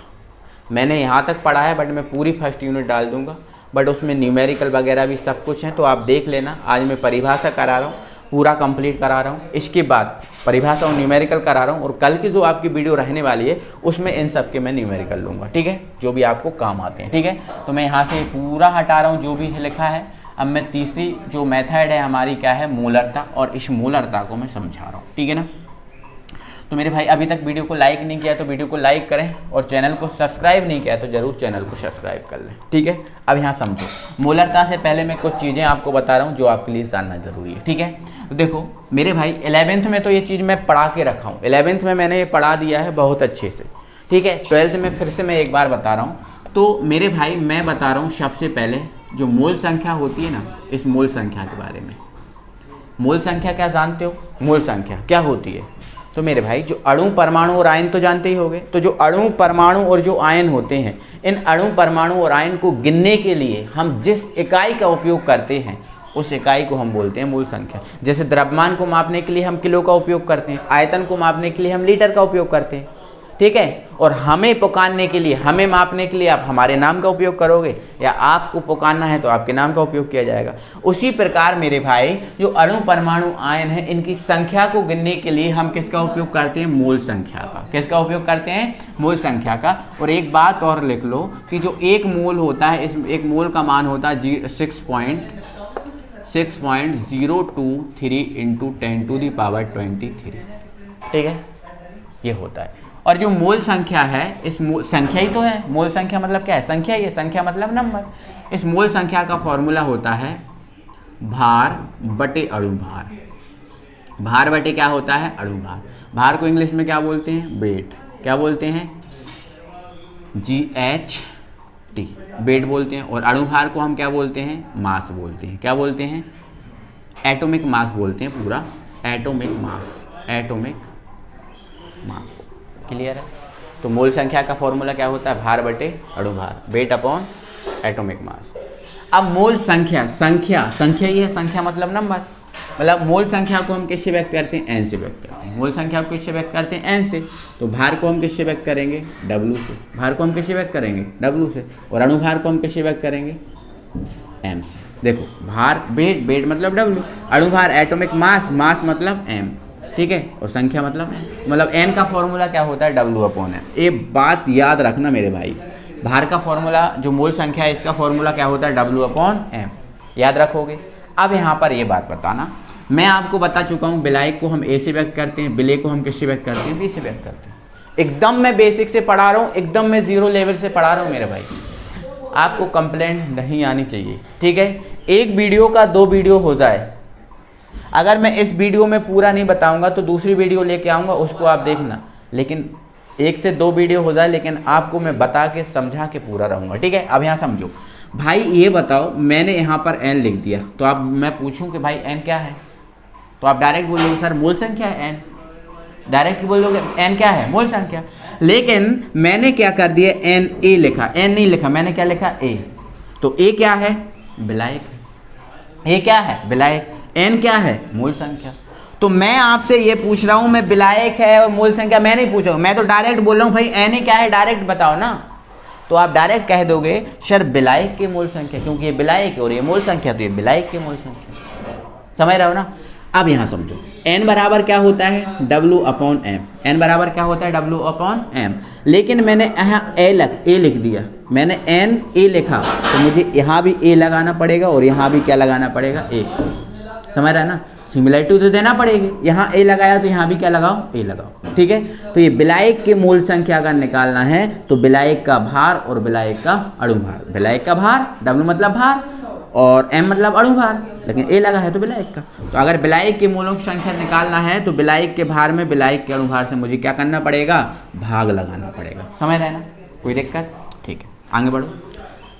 मैंने यहाँ तक पढ़ा है, बट मैं पूरी फर्स्ट यूनिट डाल दूँगा, बट उसमें न्यूमेरिकल वगैरह भी सब कुछ है, तो आप देख लेना। आज मैं परिभाषा करा रहा हूँ, पूरा कंप्लीट करा रहा हूँ, इसके बाद परिभाषा और न्यूमेरिकल करा रहा हूँ, और कल की जो आपकी वीडियो रहने वाली है उसमें इन सब के मैं न्यूमेरिकल लूँगा। ठीक है, जो भी आपको काम आते हैं। ठीक है, तो मैं यहाँ से पूरा हटा रहा हूँ जो भी लिखा है। अब मैं तीसरी जो मेथड है हमारी क्या है, मूलरता, और इस मूलरता को मैं समझा रहा हूँ। ठीक है ना। तो मेरे भाई अभी तक वीडियो को लाइक नहीं किया तो वीडियो को लाइक करें, और चैनल को सब्सक्राइब नहीं किया तो जरूर चैनल को सब्सक्राइब कर लें। ठीक है, अब यहाँ समझो, मूलरता से पहले मैं कुछ चीज़ें आपको बता रहा हूँ जो आपके लिए जानना जरूरी है। ठीक है, तो देखो मेरे भाई 11th में तो ये चीज़ मैं पढ़ा के रखा हूँ, 11th में मैंने ये पढ़ा दिया है बहुत अच्छे से। ठीक है, 12th में फिर से मैं एक बार बता रहा हूँ। तो मेरे भाई मैं बता रहा हूँ सबसे पहले जो मूल संख्या होती है ना, इस मूल संख्या के बारे में। मूल संख्या क्या जानते हो, मूल संख्या क्या होती है? तो मेरे भाई जो अणु, परमाणु और आयन तो जानते ही होंगे। तो जो अणु, परमाणु और जो आयन होते हैं, इन अणु, परमाणु और आयन को गिनने के लिए हम जिस इकाई का उपयोग करते हैं उस इकाई को हम बोलते हैं मूल संख्या। जैसे द्रव्यमान को मापने के लिए हम किलो का उपयोग करते हैं, आयतन को मापने के लिए हम लीटर का उपयोग करते हैं। ठीक है, और हमें पुकारने के लिए, हमें मापने के लिए आप हमारे नाम का उपयोग करोगे, या आपको पुकारना है तो आपके नाम का उपयोग किया जाएगा। उसी प्रकार मेरे भाई जो अणु, परमाणु, आयन है, इनकी संख्या को गिनने के लिए हम किसका उपयोग करते हैं, मूल संख्या का। किसका उपयोग करते हैं, मूल संख्या का। और एक बात और लिख लो कि जो एक मोल होता है, इस एक मोल का मान होता है 6.023 इंटू 10⁻23। ठीक है, ये होता है। और जो मोल संख्या है, इस संख्या ही तो है, मोल संख्या मतलब क्या है, संख्या, ये संख्या मतलब नंबर। इस मोल संख्या का फॉर्मूला होता है भार बटे अणु भार। भार बटे क्या होता है, अणु भार। भार को इंग्लिश में क्या बोलते हैं, वेट। क्या बोलते हैं, GHT, वेट बोलते हैं। और अणु भार को हम क्या बोलते हैं, मास बोलते हैं। क्या बोलते हैं, एटॉमिक मास बोलते हैं, पूरा atomic mass, atomic mass. Clear है। तो मूल संख्या का फॉर्मूला क्या होता है, भार बटे अणु भार, वेट अपॉन एटॉमिक मास। अब मूल संख्या, संख्या ही है, संख्या मतलब नंबर। मतलब मूल संख्या को हम किससे व्यक्त करते हैं, n से व्यक्त करते हैं। मूल संख्या को किससे व्यक्त करते हैं, n से। तो भार को हम किससे व्यक्त करेंगे, W से। भार को हम किससे व्यक्त करेंगे, W से। और अणु भार को हम किससे व्यक्त करेंगे, m से। देखो भार, वेट मतलब W, अणु भार एटॉमिक मास, मास मतलब m। ठीक है, और संख्या मतलब n का फॉर्मूला क्या होता है W/n। ये बात याद रखना मेरे भाई, भार का फॉर्मूला जो मूल संख्या है इसका फॉर्मूला क्या होता है W/m, याद रखोगे। अब यहाँ पर ये बात बताना, मैं आपको बता चुका हूँ विलायक को हम ए से व्यक्त करते हैं, विलय को हम किससे व्यक्त करते हैं, बी से व्यक्त करते हैं। एकदम मैं बेसिक से पढ़ा रहा हूँ, एकदम मैं जीरो लेवल से पढ़ा रहा हूँ मेरे भाई, आपको कंप्लेंट नहीं आनी चाहिए, ठीक है। एक वीडियो का 2 वीडियो हो जाए, अगर मैं इस वीडियो में पूरा नहीं बताऊंगा तो दूसरी वीडियो लेके आऊँगा, उसको आप देखना, लेकिन 1 से 2 वीडियो हो जाए, लेकिन आपको मैं बता के समझा के पूरा रहूँगा, ठीक है। अब यहाँ समझो भाई, ये बताओ मैंने यहाँ पर n लिख दिया, तो अब मैं पूछूं कि भाई n क्या है, तो आप डायरेक्ट बोलोगे सर मूल संख्या है n, डायरेक्ट बोलोगे n क्या है, मूल संख्या। लेकिन मैंने क्या कर दिया, n a लिखा, n नहीं लिखा, मैंने क्या लिखा a, तो a क्या है, विलायक, a क्या है, विलायक, n क्या है, मूल संख्या। तो मैं आपसे ये पूछ रहा हूँ, मैं विलायक है और मूल संख्या मैं नहीं पूछ रहा हूँ, मैं तो डायरेक्ट बोल रहा हूँ भाई n क्या है, डायरेक्ट बताओ ना। तो आप डायरेक्ट कह दोगे सर विलायक की मूल संख्या, क्योंकि ये विलायक है और ये मूल संख्या, तो ये विलायक की मूल संख्या, समझ रहे हो ना। अब यहाँ समझो n बराबर क्या होता है W/m, n बराबर क्या होता है W/m, लेकिन मैंने यहाँ a लिख दिया, मैंने n a लिखा, तो मुझे यहाँ भी a लगाना पड़ेगा और यहाँ भी क्या लगाना पड़ेगा, a, समझ रहा है ना। सिमिलरिटी तो देना पड़ेगी, यहाँ a लगाया तो यहाँ भी क्या लगाओ, a लगाओ, ठीक है। तो ये विलायक के मूल संख्या अगर निकालना है तो विलायक का भार और विलायक का अणु भार, विलायक का भार W मतलब भार और m मतलब अणु भार, लेकिन a लगा है तो विलायक का। तो अगर विलायक के मूलों की संख्या निकालना है तो विलायक के भार में विलायक के अणु भार से मुझे क्या करना पड़ेगा, भाग लगाना पड़ेगा, समझ रहे ना, कोई दिक्कत, ठीक है। आगे बढ़ो,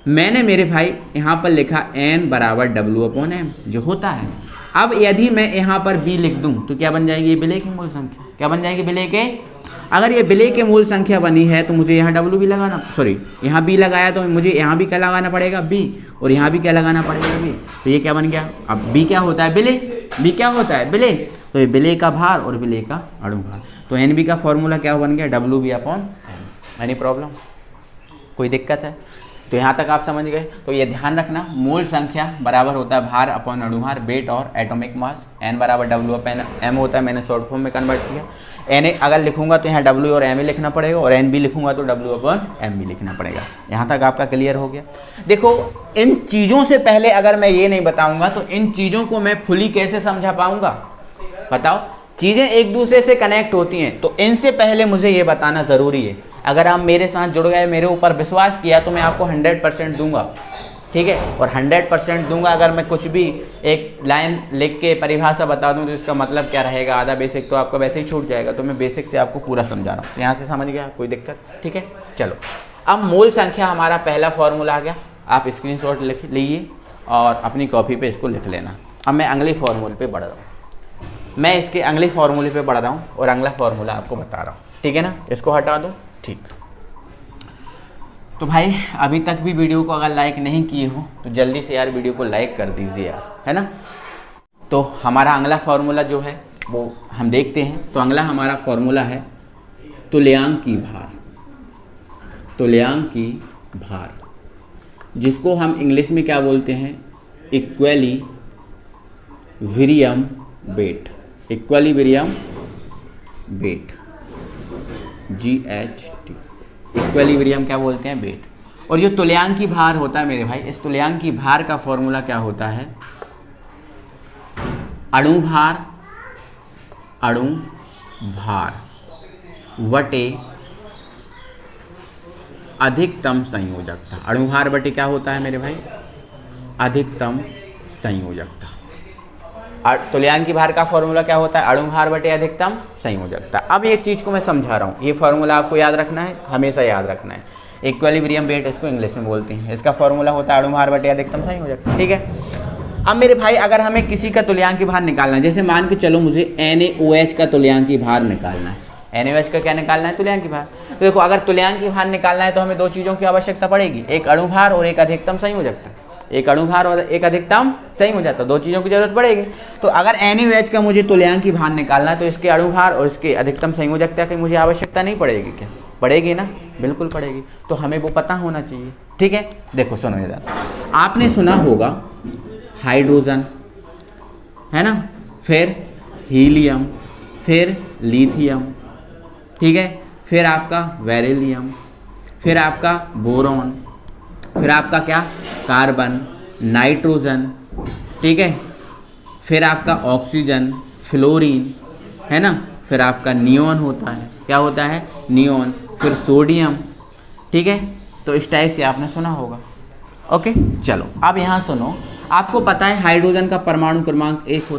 मैंने मेरे भाई यहाँ पर लिखा n बराबर W/m जो होता है। अब यदि मैं यहाँ पर b लिख दूँ तो क्या बन जाएगी, विलय की मूल संख्या, क्या बन जाएगी, विलय के। अगर ये विलय के मूल संख्या बनी है तो मुझे यहाँ W भी लगाना, सॉरी यहाँ b लगाया तो मुझे यहाँ भी क्या लगाना पड़ेगा, b, और यहाँ भी क्या लगाना पड़ेगा, b। तो ये क्या बन गया, अब b क्या होता है, विलय, b क्या होता है, विलय, तो ये विलय का भार और विलय का अणु भार। तो NB का फॉर्मूला क्या बन गया, W/m। एनी प्रॉब्लम, कोई दिक्कत है, तो यहाँ तक आप समझ गए। तो ये ध्यान रखना, मूल संख्या बराबर होता है भार अपॉन अणु भार, वेट और एटॉमिक मास। n बराबर W/m होता है, मैंने शॉर्ट फॉर्म में कन्वर्ट किया। n अगर लिखूंगा तो यहाँ W और m लिखना पड़ेगा, और n भी लिखूंगा तो W/m भी लिखना पड़ेगा। यहाँ तक आपका क्लियर हो गया। देखो इन चीज़ों से पहले अगर मैं ये नहीं बताऊंगा तो इन चीज़ों को मैं फुली कैसे समझा पाऊंगा, बताओ। चीज़ें एक दूसरे से कनेक्ट होती हैं, तो इनसे पहले मुझे ये बताना ज़रूरी है। अगर आप मेरे साथ जुड़ गए, मेरे ऊपर विश्वास किया, तो मैं आपको 100% दूंगा, ठीक है। और 100% दूंगा। अगर मैं कुछ भी एक लाइन लिख के परिभाषा बता दूं तो इसका मतलब क्या रहेगा, आधा बेसिक तो आपका वैसे ही छूट जाएगा। तो मैं बेसिक से आपको पूरा समझा रहा हूँ, यहाँ से समझ गया, कोई दिक्कत, ठीक है। चलो अब मूल संख्या हमारा पहला फॉर्मूला आ गया, आप स्क्रीनशॉट लिख लीजिए और अपनी कॉपी पे इसको लिख लेना। अब मैं अगले फॉर्मूले पे बढ़ रहा हूँ, मैं इसके अगले फॉर्मूले पे बढ़ रहा हूँ और अगला फॉर्मूला आपको बता रहा हूँ, ठीक है ना। इसको हटा दो, ठीक। तो भाई अभी तक भी वीडियो को अगर लाइक नहीं किए हो तो जल्दी से यार वीडियो को लाइक कर दीजिए यार, है ना। तो हमारा अगला फॉर्मूला जो है वो हम देखते हैं। तो अगला हमारा फॉर्मूला है तुल्यांकी भार, तुल्यांकी भार, जिसको हम इंग्लिश में क्या बोलते हैं, equilibrium weight, equilibrium weight, GHT, equilibrium क्या बोलते हैं, वेट। और जो तुल्यांकी भार होता है मेरे भाई, इस तुल्यांकी भार का फॉर्मूला क्या होता है, अणु भार, अणु भार वटे अधिकतम संयोजकता। अणु भार बटे क्या होता है मेरे भाई, अधिकतम संयोजकता। तुल्यांकी भार का फॉर्मूला क्या होता है, अणु भार बटे अधिकतम संयोजकता। अब एक चीज़ को मैं समझा रहा हूँ, ये फॉर्मूला आपको याद रखना है, हमेशा याद रखना है। इक्विलिब्रियम वेट इसको इंग्लिश में बोलते हैं, इसका फॉर्मूला होता है अणु भार बटे अधिकतम संयोजकता, ठीक है। अब मेरे भाई अगर हमें किसी का तुल्यांकी भार निकालना है, जैसे मान के चलो मुझे NaOH का तुल्यांकी भार निकालना है, NaOH का क्या निकालना है, तुल्यांकी भार। तो देखो अगर तुल्यांकी भार निकालना है तो हमें दो चीज़ों की आवश्यकता पड़ेगी, एक अणु भार और एक अधिकतम संयोजकता। एक अणु भार और एक अधिकतम संयोजकता, दो चीज़ों की जरूरत पड़ेगी। तो अगर NaOH का मुझे तुल्यांकी भार निकालना है तो इसके अणु भार और इसके अधिकतम संयोजकता की मुझे आवश्यकता नहीं पड़ेगी क्या, पड़ेगी ना, बिल्कुल पड़ेगी। तो हमें वो पता होना चाहिए, ठीक है। देखो सुनो इधर, आपने सुना होगा हाइड्रोजन, है ना, फिर हीलियम, फिर लिथियम, ठीक है, फिर आपका बेरिलियम, फिर आपका बोरॉन, फिर आपका क्या कार्बन, नाइट्रोजन, ठीक है, फिर आपका ऑक्सीजन, फ्लोरीन, है ना, फिर आपका नियोन होता है, क्या होता है नियोन, फिर सोडियम, ठीक है। तो इस टाइप से आपने सुना होगा। ओके, चलो अब यहाँ सुनो, आपको पता है हाइड्रोजन का परमाणु क्रमांक 1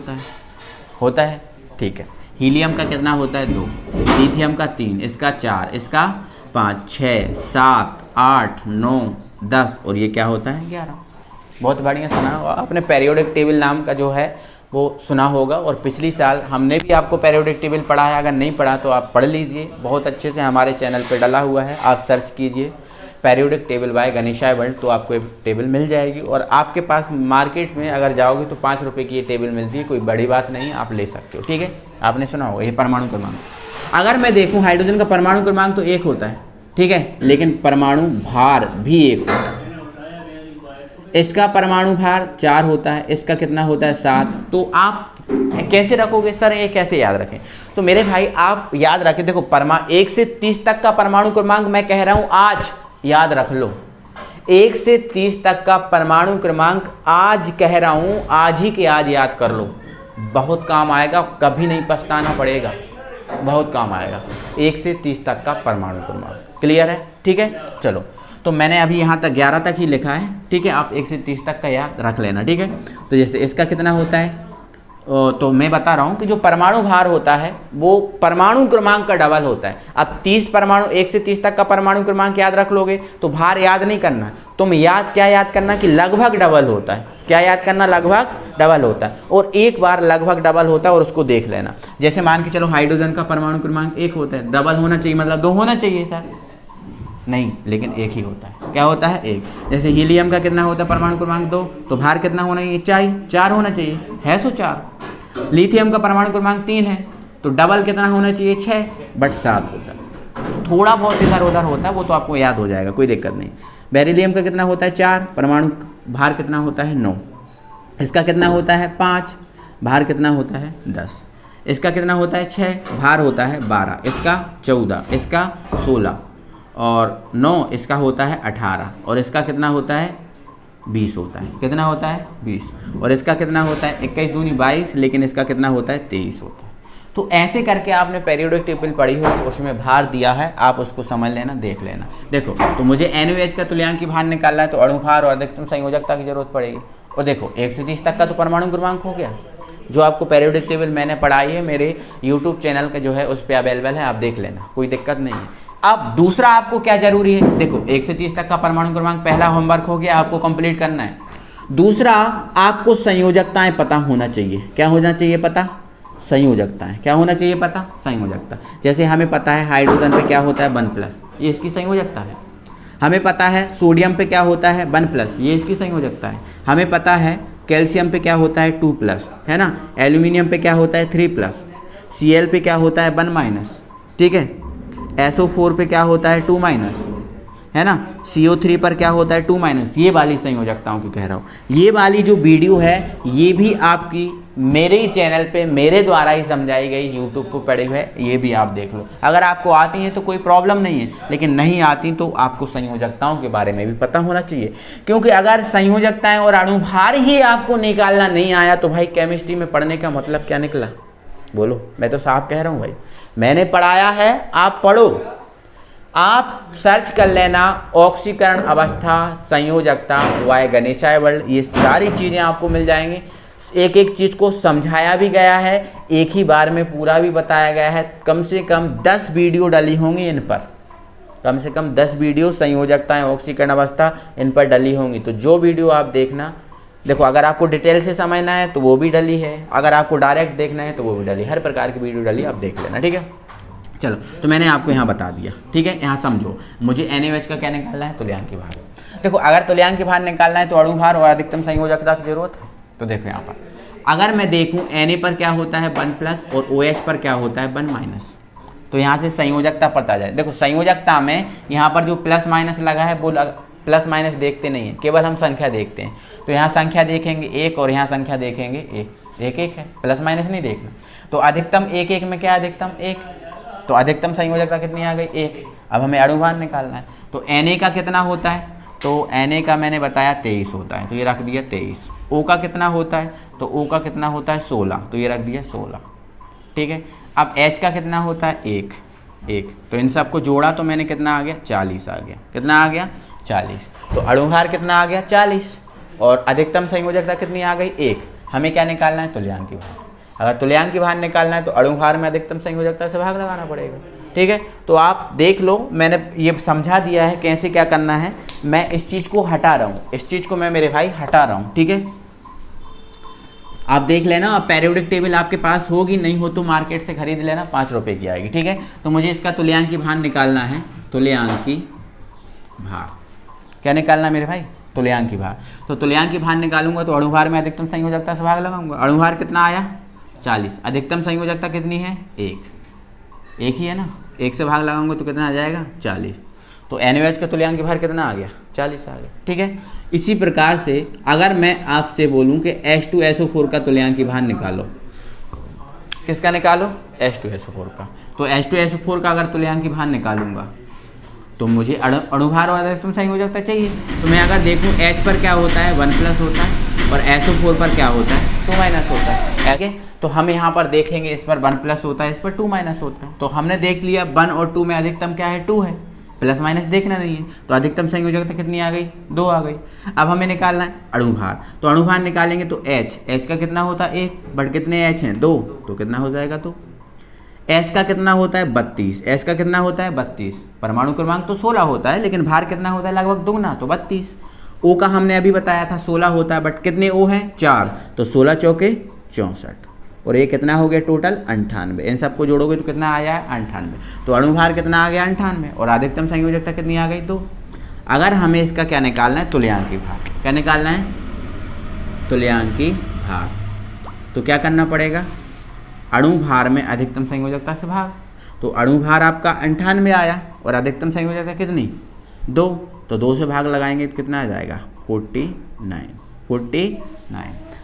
होता है, ठीक है। हीलियम का कितना होता है 2, लिथियम का 3, इसका 4, इसका 5, 6, 7, 8, 9, 10 और ये क्या होता है 11। बहुत बढ़िया सुना होगा आपने। पेरियोडिक टेबल नाम का जो है वो सुना होगा, और पिछली साल हमने भी आपको पेरियोडिक टेबल पढ़ा है। अगर नहीं पढ़ा तो आप पढ़ लीजिए, बहुत अच्छे से हमारे चैनल पे डला हुआ है। आप सर्च कीजिए पेरियोडिक टेबल बाय गणेशाय वर्ल्ड, तो आपको ये टेबल मिल जाएगी। और आपके पास मार्केट में अगर जाओगे तो 5 रुपये की ये टेबल मिलती है, कोई बड़ी बात नहीं है, आप ले सकते हो, ठीक है। आपने सुना होगा ये परमाणु क्रमांक। अगर मैं देखूँ हाइड्रोजन का परमाणु क्रमांक तो 1 होता है, ठीक है, लेकिन परमाणु भार भी 1 होता है। इसका परमाणु भार 4 होता है, इसका कितना होता है 7। तो आप कैसे रखोगे सर, ये कैसे याद रखें? तो मेरे भाई आप याद रखें, देखो 1 से 30 तक का परमाणु क्रमांक मैं कह रहा हूं आज याद रख लो। 1 से 30 तक का परमाणु क्रमांक आज कह रहा हूं, आज ही के आज याद कर लो, बहुत काम आएगा, कभी नहीं पछताना पड़ेगा, बहुत काम आएगा। 1 से 30 तक का परमाणु क्रमांक, क्लियर है, ठीक है। चलो, तो मैंने अभी यहाँ तक 11 तक ही लिखा है, ठीक है। आप 1 से 30 तक का याद रख लेना, ठीक है। तो जैसे इसका कितना होता है, तो मैं बता रहा हूँ कि जो परमाणु भार होता है वो परमाणु क्रमांक का डबल होता है। अब 30 परमाणु, 1 से 30 तक का परमाणु क्रमांक याद रख लोगे तो भार याद नहीं करना, तुम क्या याद करना कि लगभग डबल होता है। क्या याद करना, लगभग डबल होता है। और एक बार लगभग डबल होता है और उसको देख लेना। जैसे मान के चलो हाइड्रोजन का परमाणु क्रमांक 1 होता है, डबल होना चाहिए मतलब 2 होना चाहिए सर, नहीं, लेकिन 1 ही होता है। क्या होता है 1। जैसे हीलियम का कितना होता है परमाणु क्रमांक 2, तो भार कितना होना चाहिए 4 होना चाहिए, है सो 4। लिथियम का परमाणु क्रमांक 3 है, तो डबल कितना होना चाहिए 6, बट 7 होता है। थोड़ा बहुत इधर उधर होता है, वो तो आपको याद हो जाएगा, कोई दिक्कत नहीं। बेरिलियम का कितना होता है 4, परमाणु भार कितना होता है 9। इसका कितना होता है 5, भार कितना होता है 10। इसका कितना होता है 6, भार होता है 12। इसका 14, इसका 16 और 9, इसका होता है 18 और इसका कितना होता है 20 होता है। कितना होता है 20। और इसका कितना होता है 21 दूनी 22, लेकिन इसका कितना होता है 23 होता है। तो ऐसे करके आपने पेरियोडिक टेबल पढ़ी होगी, उसमें भार दिया है, आप उसको समझ लेना, देख लेना। देखो, तो मुझे NaOH का तुल्यांकी भार निकालना है, तो अणु भार और अधिकतम संयोजकता की जरूरत पड़ेगी। और देखो 1 से 30 तक का तो परमाणु क्रमांक हो गया, जो आपको पेरियोडिक टेबल मैंने पढ़ाई है, मेरे यूट्यूब चैनल का जो है उस पर अवेलेबल है, आप देख लेना, कोई दिक्कत नहीं है। अब दूसरा आपको क्या जरूरी है, देखो 1 से 30 तक का परमाणु क्रमांक पहला होमवर्क हो गया, आपको कंप्लीट करना है। दूसरा, आपको संयोजकताएं पता होना चाहिए। क्या होना चाहिए पता, संयोजकताएं। क्या होना चाहिए पता, संयोजकता। जैसे हमें पता है हाइड्रोजन पे क्या होता है 1+, ये इसकी संयोजकता है। हमें पता है सोडियम पे क्या होता है 1+, ये इसकी संयोजकता है। हमें पता है कैल्शियम पे क्या होता है 2+, है ना। एल्यूमिनियम पे क्या होता है 3+, Cl पे क्या होता है 1-, ठीक है। SO4 पे क्या होता है 2-, है ना। CO3 पर क्या होता है 2-। ये वाली संयोजकताओं की कह रहा हूँ। ये वाली जो वीडियो है ये भी आपकी मेरे ही चैनल पे मेरे द्वारा ही समझाई गई, यूट्यूब पर पड़े हुए, ये भी आप देख लो। अगर आपको आती हैं तो कोई प्रॉब्लम नहीं है, लेकिन नहीं आती तो आपको संयोजकताओं के बारे में भी पता होना चाहिए। क्योंकि अगर संयोजकताएं और अणुभार ही आपको निकालना नहीं आया तो भाई केमिस्ट्री में पढ़ने का मतलब क्या निकला, बोलो। मैं तो साफ कह रहा हूँ भाई, मैंने पढ़ाया है, आप पढ़ो। आप सर्च कर लेना ऑक्सीकरण अवस्था, संयोजकता बाय गणेशाय वर्ल्ड, ये सारी चीज़ें आपको मिल जाएंगी। एक एक चीज़ को समझाया भी गया है, एक ही बार में पूरा भी बताया गया है। कम से कम 10 वीडियो डली होंगी इन पर, कम से कम 10 वीडियो संयोजकताएं, ऑक्सीकरण अवस्था, इन पर डली होंगी। तो जो वीडियो आप देखना, देखो अगर आपको डिटेल से समझना है तो वो भी डली है, अगर आपको डायरेक्ट देखना है तो वो भी डली, हर प्रकार की वीडियो डली, आप देख लेना, ठीक है। चलो, तो मैंने आपको यहाँ बता दिया, ठीक है। यहाँ समझो, मुझे NaOH का क्या निकालना है, तुल्यांकी भार। देखो, अगर तुल्यांकी भार निकालना है तो अणु भार और अधिकतम संयोजकता की जरूरत है। तो देखो यहाँ पर अगर मैं देखूँ Na पर क्या होता है 1+ और OH पर क्या होता है 1-, तो यहाँ से संयोजकता पता जाए। देखो संयोजकता में यहाँ पर जो +- लगा है वो +- देखते नहीं है, केवल हम संख्या देखते हैं। तो यहाँ संख्या देखेंगे 1 और यहाँ संख्या देखेंगे 1 है, +- नहीं देखना। तो अधिकतम एक एक में क्या है, अधिकतम एक, तो अधिकतम संयोजकता कितनी आ गई, एक। अब हमें अणुभार निकालना है, तो Na का कितना होता है, तो Na का मैंने बताया 23 होता है, तो ये रख दिया 23। O का कितना होता है, तो O का कितना होता है 16, तो ये रख दिया 16, ठीक है। अब H का कितना होता है, एक, तो इन सबको जोड़ा तो मैंने कितना आ गया, 40 आ गया, कितना आ गया 40। तो अणुभार कितना आ गया 40, और अधिकतम संयोजकता कितनी आ गई, एक। हमें क्या निकालना है, तुल्यांकी भार। अगर तुल्यांकी भार निकालना है तो अणुभार में अधिकतम संयोजकता से भाग लगाना पड़ेगा, ठीक है। तो आप देख लो, मैंने ये समझा दिया है कैसे क्या करना है। मैं इस चीज़ को हटा रहा हूँ, इस चीज़ को मैं मेरे भाई हटा रहा हूँ, ठीक है। आप देख लेना, अब पेरियोडिक टेबल आपके पास होगी, नहीं हो तो मार्केट से खरीद लेना, 5 रुपये की आएगी, ठीक है। तो मुझे इसका तुल्यांकी भार निकालना है, तुल्यांकी भार क्या निकालना मेरे भाई, तुल्यांकी भार। तो तुल्यांकी भार निकालूंगा तो अणुभार में अधिकतम संयोजकता से भाग लगाऊंगा। अणुभार कितना आया 40, अधिकतम संयोजकता कितनी है, एक ही है ना, एक से भाग लगाऊंगा तो कितना आ जाएगा 40। तो NaOH का तुल्यांकी भार कितना आ गया, 40 आ गया, ठीक है। इसी प्रकार से अगर मैं आपसे बोलूं कि H2SO4 का तुल्यांकी भार निकालो, किसका निकालो, H2SO4 का। तो H2SO4 का अगर तुल्यांकी भार निकालूंगा तो मुझे अणुभार और अधिकतम संयोजकता चाहिए। तो मैं अगर देखूं H पर क्या होता है, 1+ होता है, और SO4 पर क्या होता है, 2- होता है, ठीक है। तो हम यहाँ पर देखेंगे, इस पर 1+ होता है, इस पर 2- होता है। तो हमने देख लिया 1 और 2 में अधिकतम क्या है, 2 है, प्लस माइनस देखना नहीं है। तो अधिकतम संयोजकता कितनी आ गई, 2 आ गई। अब हमें निकालना है अणुभार, तो अणुभार निकालेंगे तो H का कितना होता है 1, बट कितने H हैं 2, तो कितना हो जाएगा, तो S का कितना होता है 32, S का कितना होता है 32, परमाणु क्रमांक तो 16 होता है, लेकिन भार कितना होता है लगभग दुगना, तो 32। O का हमने अभी बताया था 16 होता है, बट कितने O हैं 4, तो 16 चौके 64, और ये कितना हो गया टोटल 98। इन सबको जोड़ोगे तो कितना आया है 98। तो अणुभार कितना आ गया 98, और अधिकतम संयोजकता कितनी आ गई 2। अगर हमें इसका क्या निकालना है, तुल्यांकी भार, क्या निकालना है, तुल्यांकी भार। तो क्या करना पड़ेगा, अणुभार में अधिकतम संयोजकता से भाग। तो अणुभार आपका 98 आया, और अधिकतम संयोजकता कितनी 2, तो 2 से भाग लगाएंगे तो कितना आ जाएगा 49।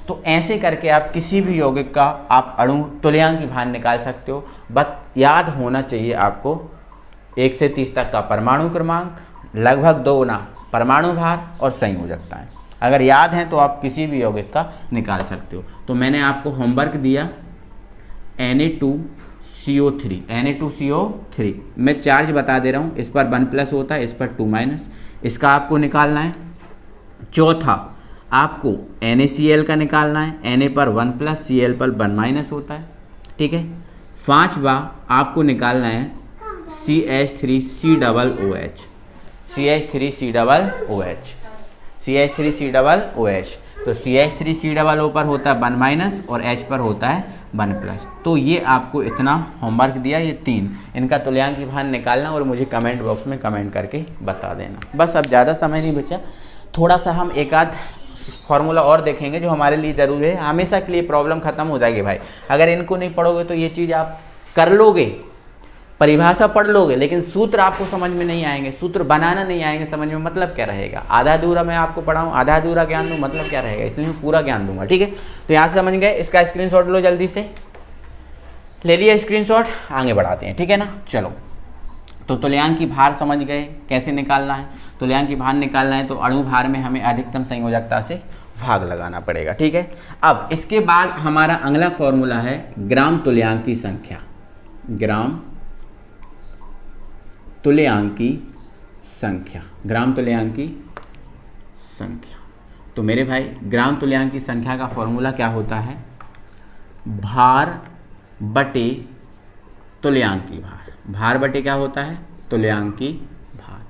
तो ऐसे करके आप किसी भी यौगिक का आप तुल्यांकी भार निकाल सकते हो। बस याद होना चाहिए आपको 1 से 30 तक का परमाणु क्रमांक, लगभग 2 गुना परमाणु भार और संयोजकताएं। अगर याद हैं तो आप किसी भी यौगिक का निकाल सकते हो। तो मैंने आपको होमवर्क दिया Na2CO3 मैं चार्ज बता दे रहा हूँ, इस पर 1+ होता है, इस पर 2-, इसका आपको निकालना है। चौथा आपको NaCl का निकालना है, Na पर 1+, Cl पर 1- होता है, ठीक है। 5वां आपको निकालना है CH3COOH। तो CH3COO पर होता है 1- और H पर होता है 1+। तो ये आपको इतना होमवर्क दिया, ये 3 इनका तुल्यांकी भार निकालना, और मुझे कमेंट बॉक्स में कमेंट करके बता देना। बस अब ज़्यादा समय नहीं बचा, थोड़ा सा हम एक आध फार्मूला और देखेंगे जो हमारे लिए ज़रूरी है। हमेशा के लिए प्रॉब्लम खत्म हो जाएगी भाई। अगर इनको नहीं पढ़ोगे तो ये चीज़ आप कर लोगे, परिभाषा पढ़ लोगे, लेकिन सूत्र आपको समझ में नहीं आएंगे, सूत्र बनाना नहीं आएंगे समझ में, मतलब क्या रहेगा। आधा अधूरा मैं आपको पढ़ाऊँ, आधा अधूरा ज्ञान दूँ, मतलब क्या रहेगा। इसलिए मैं पूरा ज्ञान दूंगा, ठीक है। तो यहाँ से समझ गए, इसका स्क्रीनशॉट लो, जल्दी से ले लिया स्क्रीनशॉट, आगे बढ़ाते हैं, ठीक है ना। चलो, तो तुल्यांकी भार समझ गए कैसे निकालना है। तुल्यांकी भार निकालना है तो अणुभार में हमें अधिकतम संयोजकता से भाग लगाना पड़ेगा, ठीक है। अब इसके बाद हमारा अगला फॉर्मूला है ग्राम तुल्यांकी संख्या, ग्राम तुल्यांकी संख्या, ग्राम तुल्यांकी संख्या। तो मेरे भाई ग्राम तुल्यांकी संख्या का फॉर्मूला क्या होता है, भार बटे तुल्यांकी भार। भार बटे क्या होता है, तुल्यांकी भार।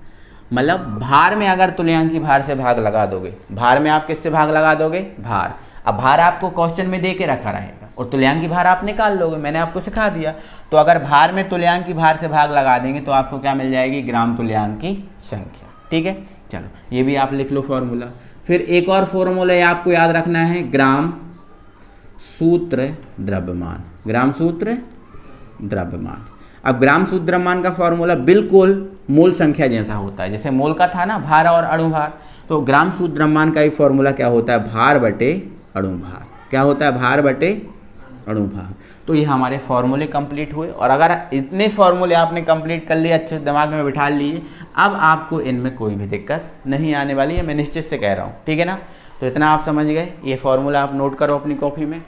मतलब भार में अगर तुल्यांकी भार से भाग लगा दोगे, भार में आप किससे भाग लगा दोगे, भार। अब भार आपको क्वेश्चन में दे के रखा रहेगा और तुल्यांकी भार आप निकाल लोगे, मैंने आपको सिखा दिया। तो अगर भार में तुल्यांकी भार से भाग लगा देंगे तो आपको क्या मिल जाएगी, ग्राम तुल्यांकी संख्या, ठीक है। चलो ये भी आप लिख लो फॉर्मूला। फिर एक और फॉर्मूला आपको याद रखना है, ग्राम सूत्र द्रव्यमान, ग्राम सूत्र द्रव्यमान। अब ग्राम सूत्र द्रव्यमान का फॉर्मूला बिल्कुल मोल संख्या जैसा होता है, जैसे मोल का था ना भार और अणुभार। तो ग्राम सूत्र द्रव्यमान का ही फॉर्मूला क्या होता है, भार बटे अणुभार। क्या होता है, भार बटे अणुभार। तो ये हमारे फॉर्मूले कंप्लीट हुए, और अगर इतने फॉर्मूले आपने कंप्लीट कर लिए, अच्छे दिमाग में बिठा लिए, अब आपको इनमें कोई भी दिक्कत नहीं आने वाली है, मैं निश्चित से कह रहा हूँ, ठीक है ना। तो इतना आप समझ गए, ये फॉर्मूला आप नोट करो अपनी कॉपी में,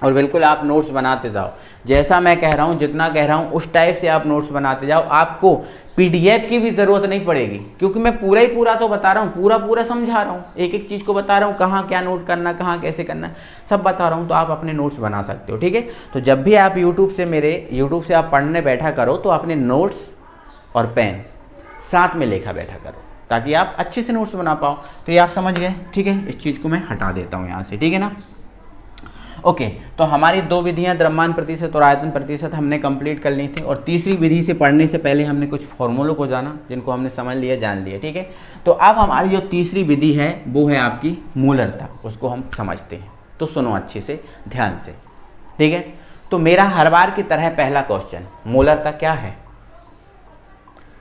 और बिल्कुल आप नोट्स बनाते जाओ, जैसा मैं कह रहा हूँ, जितना कह रहा हूँ उस टाइप से आप नोट्स बनाते जाओ। आपको पीडीएफ की भी ज़रूरत नहीं पड़ेगी, क्योंकि मैं पूरा ही पूरा तो बता रहा हूँ, पूरा समझा रहा हूँ, एक एक चीज़ को बता रहा हूँ, कहाँ क्या नोट करना, कहाँ कैसे करना, सब बता रहा हूँ, तो आप अपने नोट्स बना सकते हो, ठीक है। तो जब भी आप यूट्यूब से आप पढ़ने बैठा करो, तो अपने नोट्स और पेन साथ में लेखा बैठा करो, ताकि आप अच्छे से नोट्स बना पाओ। तो ये आप समझ गए, ठीक है। इस चीज़ को मैं हटा देता हूँ यहाँ से, ठीक है ना। ओके, तो हमारी दो विधियां द्रव्यमान प्रतिशत और आयतन प्रतिशत हमने कंप्लीट कर ली थी, और तीसरी विधि से पढ़ने से पहले हमने कुछ फॉर्मूलों को जाना, जिनको हमने समझ लिया, जान लिया, ठीक है। तो अब हमारी जो तीसरी विधि है वो है आपकी मूलरता, उसको हम समझते हैं। तो सुनो अच्छे से, ध्यान से, ठीक है। तो मेरा हर बार की तरह पहला क्वेश्चन, मूलरता क्या है?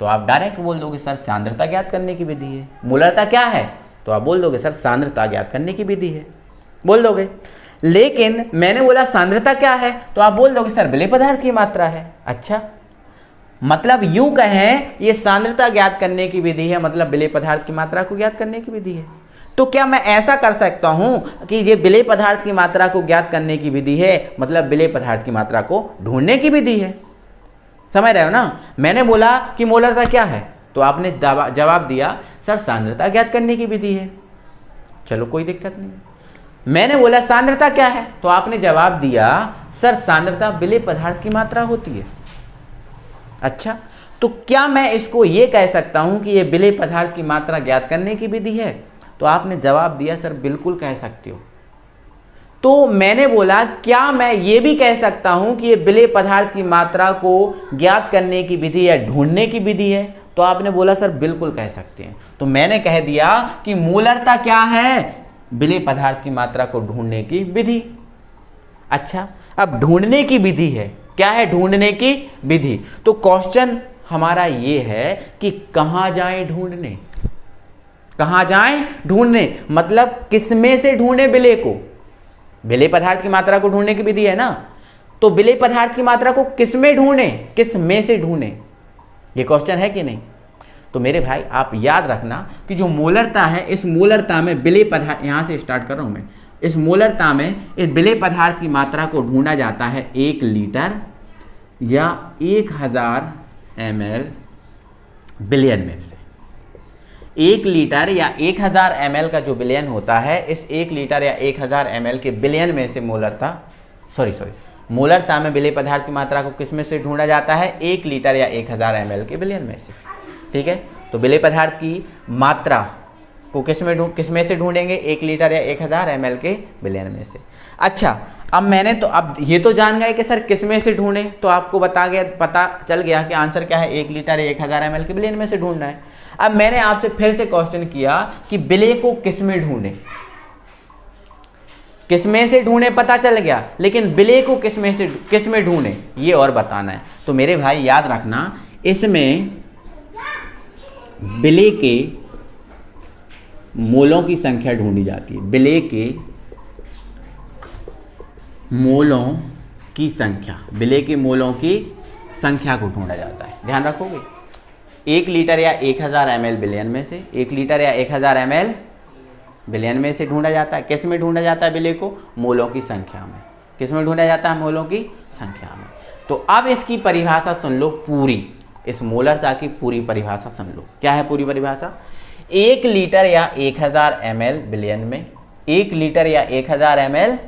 तो आप डायरेक्ट बोल दोगे सर सांद्रता ज्ञात करने की विधि है। मूलरता क्या है? तो आप बोल दोगे सर सांद्रता ज्ञात करने की विधि है, बोल दोगे। लेकिन मैंने बोला सांद्रता क्या है, तो आप बोल दोगे सर विलेय पदार्थ की मात्रा है। अच्छा, मतलब यूं कहें ये सांद्रता ज्ञात करने की विधि है, मतलब विलेय पदार्थ की मात्रा को ज्ञात करने की विधि है। तो क्या मैं ऐसा कर सकता हूं कि ये विलेय पदार्थ की मात्रा को ज्ञात करने की विधि है, मतलब विलेय पदार्थ की मात्रा को ढूंढने की विधि है? समझ रहे हो ना। मैंने बोला कि मोलरता क्या है, तो आपने जवाब दिया सर सांद्रता ज्ञात करने की विधि है। चलो कोई दिक्कत नहीं। मैंने बोला सांद्रता क्या है, तो आपने जवाब दिया सर सांद्रता विलेय पदार्थ की मात्रा होती है। अच्छा, तो क्या मैं इसको ये कह सकता हूं कि ये विलेय पदार्थ की मात्रा ज्ञात करने की विधि है? तो आपने जवाब दिया सर बिल्कुल कह सकते हो। तो मैंने बोला क्या मैं ये भी कह सकता हूं कि ये विलेय पदार्थ की मात्रा को ज्ञात करने की विधि या ढूंढने की विधि है? तो आपने बोला सर बिल्कुल कह सकते हैं। तो मैंने कह दिया कि मूलरता क्या है? विलेय पदार्थ की मात्रा को ढूंढने की विधि। अच्छा, अब ढूंढने की विधि है, क्या है ढूंढने की विधि? तो क्वेश्चन हमारा ये है कि कहां जाएं ढूंढने, कहां जाएं ढूंढने, मतलब किसमें से ढूंढे विलेय को? विलेय पदार्थ की मात्रा को ढूंढने की विधि है ना, तो विलेय पदार्थ की मात्रा को किसमें ढूंढे, किसमें से ढूंढे, ये क्वेश्चन है कि नहीं? तो मेरे भाई आप याद रखना कि जो मूलरता है, इस मूलरता में विलेय पदार्थ, यहां से स्टार्ट कर रहा हूं मैं, इस मूलरता में इस विलेय पदार्थ की मात्रा को ढूंढा जाता है 1 लीटर या 1000 ml बिलियन में से। 1 लीटर या 1000 ml का जो बिलियन होता है, इस 1 लीटर या 1000 ml के बिलियन में से मूलरता में विलेय पदार्थ की मात्रा को किस में से ढूंढा जाता है? 1 लीटर या 1000 ml के बिलियन में से, ठीक है। तो विलेय पदार्थ की मात्रा को किस में से ढूंढेंगे? 1 लीटर या 1000 ml के बिलियन में से। अच्छा, अब ये तो जान गए कि सर किस में से ढूंढे, तो आपको पता चल गया कि आंसर क्या है, 1 लीटर या 1000 ml के बिलियन में से ढूंढना है। अब मैंने आपसे फिर से क्वेश्चन किया कि विलेय को किस में ढूंढे, किस में से ढूंढे पता चल गया, लेकिन विलेय को किस में ढूंढे ये और बताना है। तो मेरे भाई याद रखना, इसमें विलेय के मोलों की संख्या ढूंढी जाती है, विलेय के मोलों की संख्या, विलेय के मोलों की संख्या को ढूंढा जाता है। ध्यान रखोगे, 1 लीटर या 1000 ml बिलियन में से, 1 लीटर या 1000 ml बिलियन में से ढूंढा जाता है। किस में ढूंढा जाता है विलेय को? मोलों की संख्या में। किस में ढूंढा जाता है? मोलों की संख्या में। तो अब इसकी परिभाषा सुन लो पूरी, इस मोलरता की पूरी परिभाषा सुन लो। क्या है पूरी परिभाषा? 1 लीटर या 1000 ml बिलियन में, 1 लीटर या 1000 ml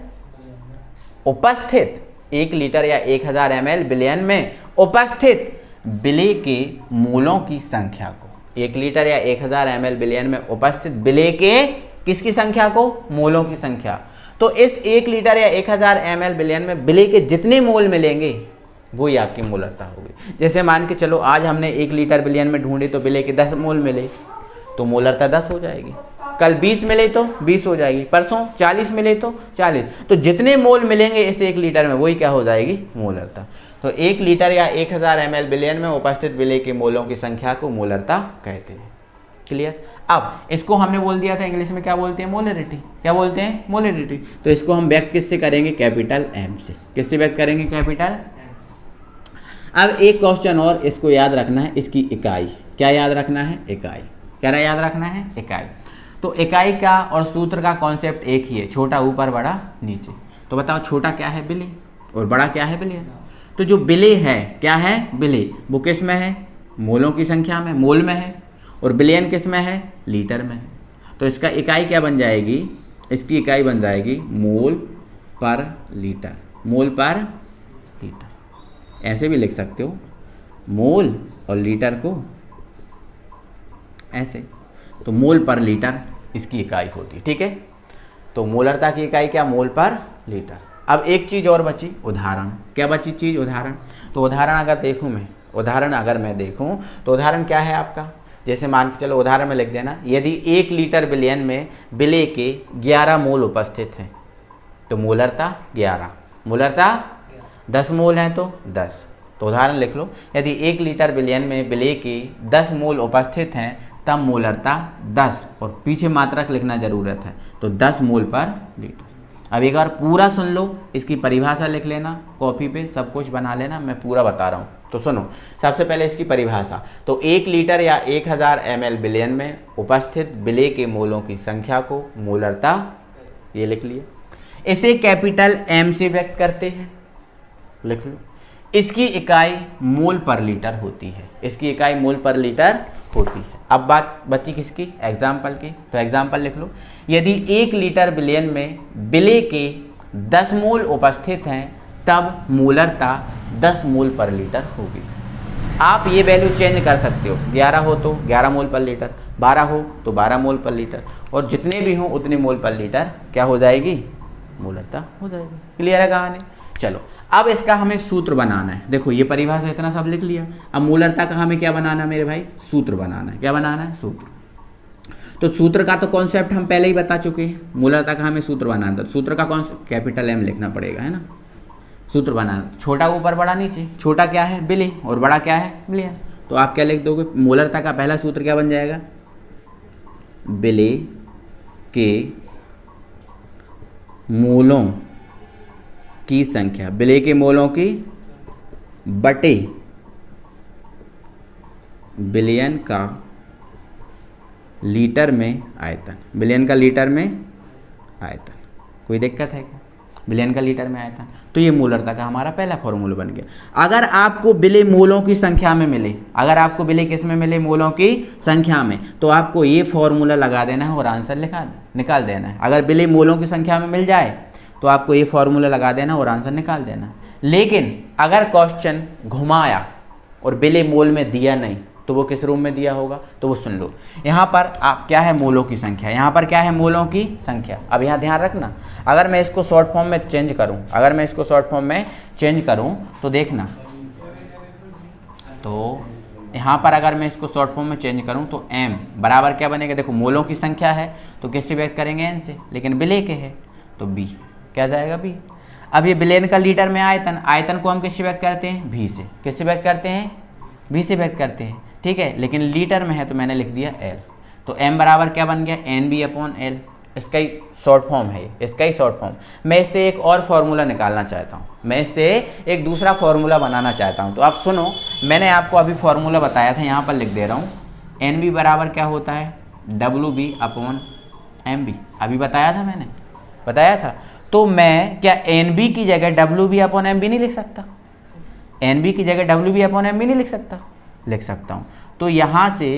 उपस्थित, 1 लीटर या 1000 ml बिलियन में उपस्थित विलेय के मोलों की संख्या को, 1 लीटर या 1000 ml बिलियन में उपस्थित विलेय के किसकी संख्या को? मोलों की संख्या। तो इस 1 लीटर या 1000 ml बिलियन में विलेय के जितने मोल मिलेंगे वो ही आपकी मोलरता होगी। जैसे मान के चलो आज हमने 1 लीटर बिलियन में ढूंढे तो विलेय के 10 मोल मिले तो मोलरता 10 हो जाएगी, कल 20 मिले तो 20 हो जाएगी, परसों 40 मिले तो 40। तो जितने मोल मिलेंगे इस 1 लीटर में वही क्या हो जाएगी? मोलरता। तो 1 लीटर या 1000 ml बिलियन में उपस्थित विलेय के मोलों की संख्या को मोलरता कहते हैं। क्लियर? अब इसको हमने बोल दिया था इंग्लिश में क्या बोलते हैं, मोलरिटी। क्या बोलते हैं, मोलरिटी। तो इसको हम व्यक्त किससे करेंगे, कैपिटल एम से। किससे व्यक्त करेंगे, कैपिटल। अब एक क्वेश्चन और इसको याद रखना है, इसकी इकाई। क्या याद रखना है, इकाई। क्या याद रखना है, इकाई। तो इकाई का और सूत्र का कॉन्सेप्ट एक ही है, छोटा ऊपर बड़ा नीचे। तो बताओ छोटा क्या है, बिली, और बड़ा क्या है, बिलियन। तो जो बिली है, क्या है, बिली, वो किस में है, मोलों की संख्या में, मोल में है। और बिलियन किस में है, लीटर में है। तो इसका इकाई क्या बन जाएगी, इसकी इकाई बन जाएगी मोल पर लीटर। मोल पर लीटर, ऐसे भी लिख सकते हो, मोल और लीटर को ऐसे। तो मोल पर लीटर इसकी इकाई होती है, ठीक है। तो मोलरता की इकाई क्या, मोल पर लीटर। अब एक चीज़ और बची, उदाहरण। क्या बची चीज़, उदाहरण। तो उदाहरण अगर देखूँ मैं, उदाहरण अगर मैं देखूँ तो उदाहरण क्या है आपका, जैसे मान के चलो उदाहरण में लिख देना, यदि 1 लीटर बिलियन में बिले के 11 मोल उपस्थित हैं तो मोलरता 11, मोलरता 10 मोल हैं तो 10। तो उदाहरण लिख लो, यदि 1 लीटर बिलियन में बिले के 10 मोल उपस्थित हैं तब मोलरता 10, और पीछे मात्रक लिखना जरूरत है, तो 10 मोल पर लीटर। अब एक बार पूरा सुन लो, इसकी परिभाषा लिख लेना, कॉपी पे सब कुछ बना लेना, मैं पूरा बता रहा हूँ। तो सुनो, सबसे पहले इसकी परिभाषा। तो 1 लीटर या 1000 ml बिलियन में उपस्थित बिले के मोलों की संख्या को मोलरता, ये लिख लिया। इसे कैपिटल एम से व्यक्त करते हैं, लिख लो। इसकी इकाई मोल पर लीटर होती है, इसकी इकाई मोल पर लीटर होती है। अब बात बची किसकी, एग्जाम्पल की। तो एग्जाम्पल लिख लो, यदि 1 लीटर बिलियन में बिले के 10 मोल उपस्थित हैं तब मोलरता 10 मोल पर लीटर होगी। आप ये वैल्यू चेंज कर सकते हो, 11 हो तो 11 मोल पर लीटर, 12 हो तो 12 मोल पर लीटर, और जितने भी हो उतने मोल पर लीटर क्या हो जाएगी, मोलरता हो जाएगी। क्लियर है कहानी। चलो अब इसका हमें सूत्र बनाना है। देखो ये परिभाषा इतना सब लिख लिया, अब मोलरता का हमें क्या बनाना है मेरे भाई, सूत्र बनाना है। क्या बनाना है, सूत्र। तो सूत्र का तो कॉन्सेप्ट हम पहले ही बता चुके हैं, मोलरता का हमें सूत्र बनाना था। सूत्र का कॉन्सेप्ट कैपिटल एम लिखना पड़ेगा, है ना। सूत्र बनाना, छोटा ऊपर बड़ा नीचे। छोटा क्या है, बिली, और बड़ा क्या है, बिलियन। तो आप क्या लिख दोगे, मोलरता का पहला सूत्र क्या बन जाएगा, बिले के मोलों की संख्या, बिले के मोलों की बटे बिलियन का लीटर में आयतन। बिलियन का लीटर में आयतन, कोई दिक्कत है क्या, बिलियन का लीटर में आयतन। तो ये मोलरता का हमारा पहला फॉर्मूला बन गया। अगर आपको बिले मोलों की संख्या में मिले, अगर आपको बिले किस में मिले, मोलों की संख्या में, तो आपको ये फॉर्मूला लगा देना है और आंसर निकाल देना है। अगर बिले मोलों की संख्या में मिल जाए तो आपको ये फॉर्मूला लगा देना और आंसर निकाल देना। लेकिन अगर क्वेश्चन घुमाया और बिले मोल में दिया नहीं तो वो किस रूप में दिया होगा, तो वो सुन लो। यहाँ पर आप क्या है, मोलों की संख्या, यहाँ पर क्या है, मोलों की संख्या। अब यहाँ ध्यान रखना, अगर मैं इसको शॉर्ट फॉर्म में चेंज करूँ, अगर मैं इसको शॉर्ट फॉर्म में चेंज करूँ तो देखना, तो यहाँ पर अगर मैं इसको शॉर्ट फॉर्म में चेंज करूँ तो m बराबर क्या बनेगा, देखो मोलों की संख्या है तो किससे व्यक्त करेंगे, n से, लेकिन बिले के है तो b, क्या जाएगा, b। अब ये बिलियन का लीटर में आयतन, आयतन को हम किससे व्यक्त करते हैं, v से। किससे व्यक्त करते हैं, v से व्यक्त करते हैं, ठीक है। लेकिन लीटर में है तो मैंने लिख दिया l। तो m बराबर क्या बन गया, NB/L। इसका ही शॉर्ट फॉर्म है, इसका ही शॉर्ट फॉर्म। मैं इससे एक और फॉर्मूला निकालना चाहता हूँ, मैं इससे एक दूसरा फॉर्मूला बनाना चाहता हूँ। तो आप सुनो, मैंने आपको अभी फॉर्मूला बताया था, यहाँ पर लिख दे रहा हूँ। NB बराबर क्या होता है, WB/MB। अभी बताया था, मैंने बताया था। तो मैं क्या NB की जगह WB/MB नहीं लिख सकता, NB की जगह WB/MB नहीं लिख सकता, लिख सकता हूँ। तो यहाँ से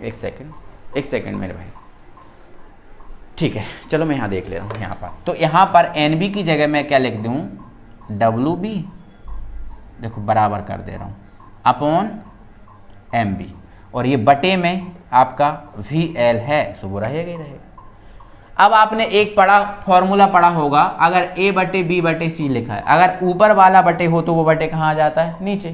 एक सेकंड मेरे भाई, ठीक है, चलो मैं यहाँ देख ले रहा हूँ। यहाँ पर तो यहाँ पर NB की जगह मैं क्या लिख दूँ, WB, देखो बराबर कर दे रहा हूँ, अपॉन MB, और ये बटे में आपका VL है, सो वो रहेगा ही रहेगा। अब आपने एक फॉर्मूला पढ़ा होगा, अगर A/B/C लिखा है, अगर ऊपर वाला बटे हो तो वो बटे कहाँ आ जाता है, नीचे,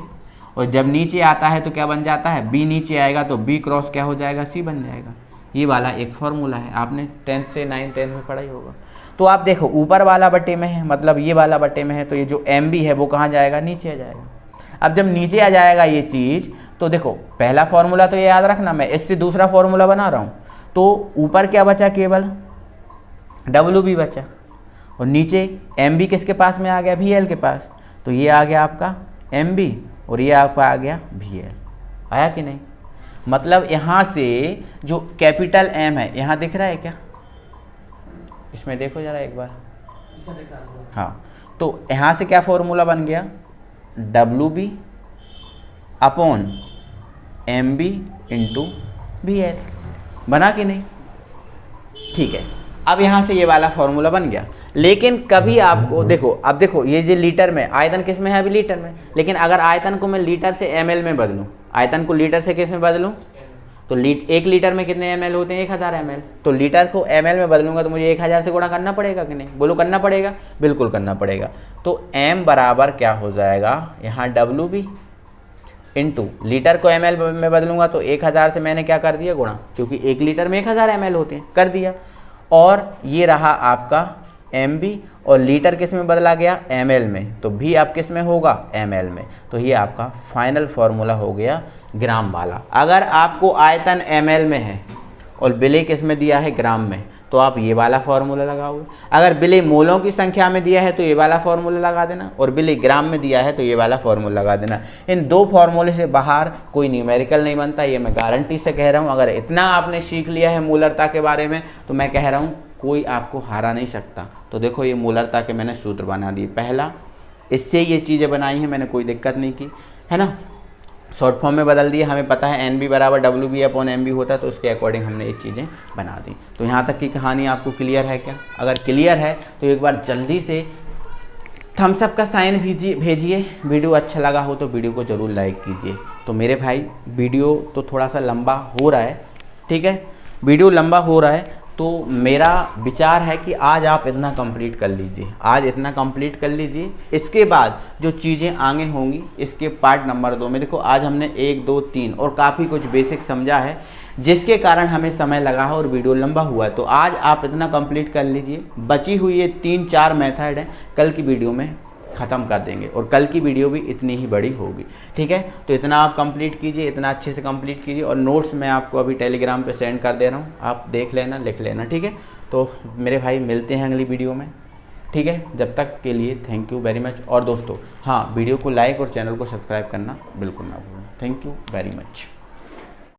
और जब नीचे आता है तो क्या बन जाता है, B नीचे आएगा तो B क्रॉस क्या हो जाएगा, C बन जाएगा। ये वाला एक फॉर्मूला है, आपने 10th से 9th 10th में पढ़ा ही होगा। तो आप देखो ऊपर वाला बटे में है, मतलब ये वाला बटे में है, तो ये जो MB है वो कहाँ जाएगा, नीचे आ जाएगा। अब जब नीचे आ जाएगा ये चीज़, तो देखो पहला फॉर्मूला तो ये याद रखना, मैं इससे दूसरा फॉर्मूला बना रहा हूँ, तो ऊपर क्या बचा, केवल डब्ल्यू बी बचा, और नीचे एम बी किसके पास में आ गया, वी एल के पास, तो ये आ गया आपका एम बी और ये आपका आ गया वी एल। आया कि नहीं? मतलब यहाँ से जो कैपिटल एम है, यहाँ दिख रहा है क्या, इसमें देखो जरा एक बार, हाँ, तो यहाँ से क्या फॉर्मूला बन गया, W B upon M B into V L, बना कि नहीं? ठीक है, अब यहाँ से ये वाला फॉर्मूला बन गया। लेकिन कभी आपको देखो, अब देखो ये जो लीटर में, आयतन किस में है, अभी लीटर में, लेकिन अगर आयतन को मैं लीटर से एमएल में बदलूं, आयतन को लीटर से किस में बदलूं, तो एक लीटर में कितने एमएल होते हैं, 1000 एमएल, तो लीटर को एमएल में बदलूंगा तो मुझे 1000 से गुणा करना पड़ेगा कि नहीं, बोलो करना पड़ेगा, बिल्कुल करना पड़ेगा। तो एम बराबर क्या हो जाएगा, यहाँ डब्ल्यू बी इंटू लीटर को एमएल में बदलूंगा तो 1000 से मैंने क्या कर दिया, गुणा, क्योंकि 1 लीटर में 1000 एमएल होते हैं, कर दिया। और ये रहा आपका एम बी, और लीटर किस में बदला गया, एम एल में, तो भी आप किस में होगा, एम एल में। तो ये आपका फाइनल फॉर्मूला हो गया ग्राम वाला। अगर आपको आयतन एम एल में है और विलेय किस में दिया है, ग्राम में, तो आप ये वाला फॉर्मूला लगाओगे। अगर विलेय मोलों की संख्या में दिया है तो ये वाला फॉर्मूला लगा देना, और विलेय ग्राम में दिया है तो ये वाला फॉर्मूला लगा देना। इन दो फॉर्मूले से बाहर कोई न्यूमेरिकल नहीं बनता, ये मैं गारंटी से कह रहा हूँ। अगर इतना आपने सीख लिया है मूलरता के बारे में, तो मैं कह रहा हूँ कोई आपको हरा नहीं सकता। तो देखो ये मूलरता के मैंने सूत्र बना दिए, पहला इससे ये चीज़ें बनाई हैं मैंने, कोई दिक्कत नहीं की, है ना, शॉर्ट फॉर्म में बदल दिए, हमें पता है एन बी बराबर W B upon M B होता है, तो उसके अकॉर्डिंग हमने ये चीज़ें बना दी। तो यहाँ तक की कहानी आपको क्लियर है क्या? अगर क्लियर है तो एक बार जल्दी से थम्स अप का साइन भेजिए। वीडियो अच्छा लगा हो तो वीडियो को ज़रूर लाइक कीजिए। तो मेरे भाई वीडियो तो थोड़ा सा लंबा हो रहा है, ठीक है, वीडियो लंबा हो रहा है, तो मेरा विचार है कि आज आप इतना कंप्लीट कर लीजिए, आज इतना कंप्लीट कर लीजिए। इसके बाद जो चीज़ें आगे होंगी इसके पार्ट नंबर 2 में, देखो आज हमने 1 2 3 और काफ़ी कुछ बेसिक समझा है, जिसके कारण हमें समय लगा है और वीडियो लंबा हुआ है। तो आज आप इतना कंप्लीट कर लीजिए, बची हुई ये 3-4 मेथड हैं, कल की वीडियो में ख़त्म कर देंगे, और कल की वीडियो भी इतनी ही बड़ी होगी, ठीक है। तो इतना आप कंप्लीट कीजिए, इतना अच्छे से कंप्लीट कीजिए, और नोट्स मैं आपको अभी टेलीग्राम पे सेंड कर दे रहा हूँ, आप देख लेना, लिख लेना, ठीक है। तो मेरे भाई मिलते हैं अगली वीडियो में, ठीक है। जब तक के लिए थैंक यू वेरी मच। और दोस्तों हाँ, वीडियो को लाइक और चैनल को सब्सक्राइब करना बिल्कुल ना भूलें। Thank you very much.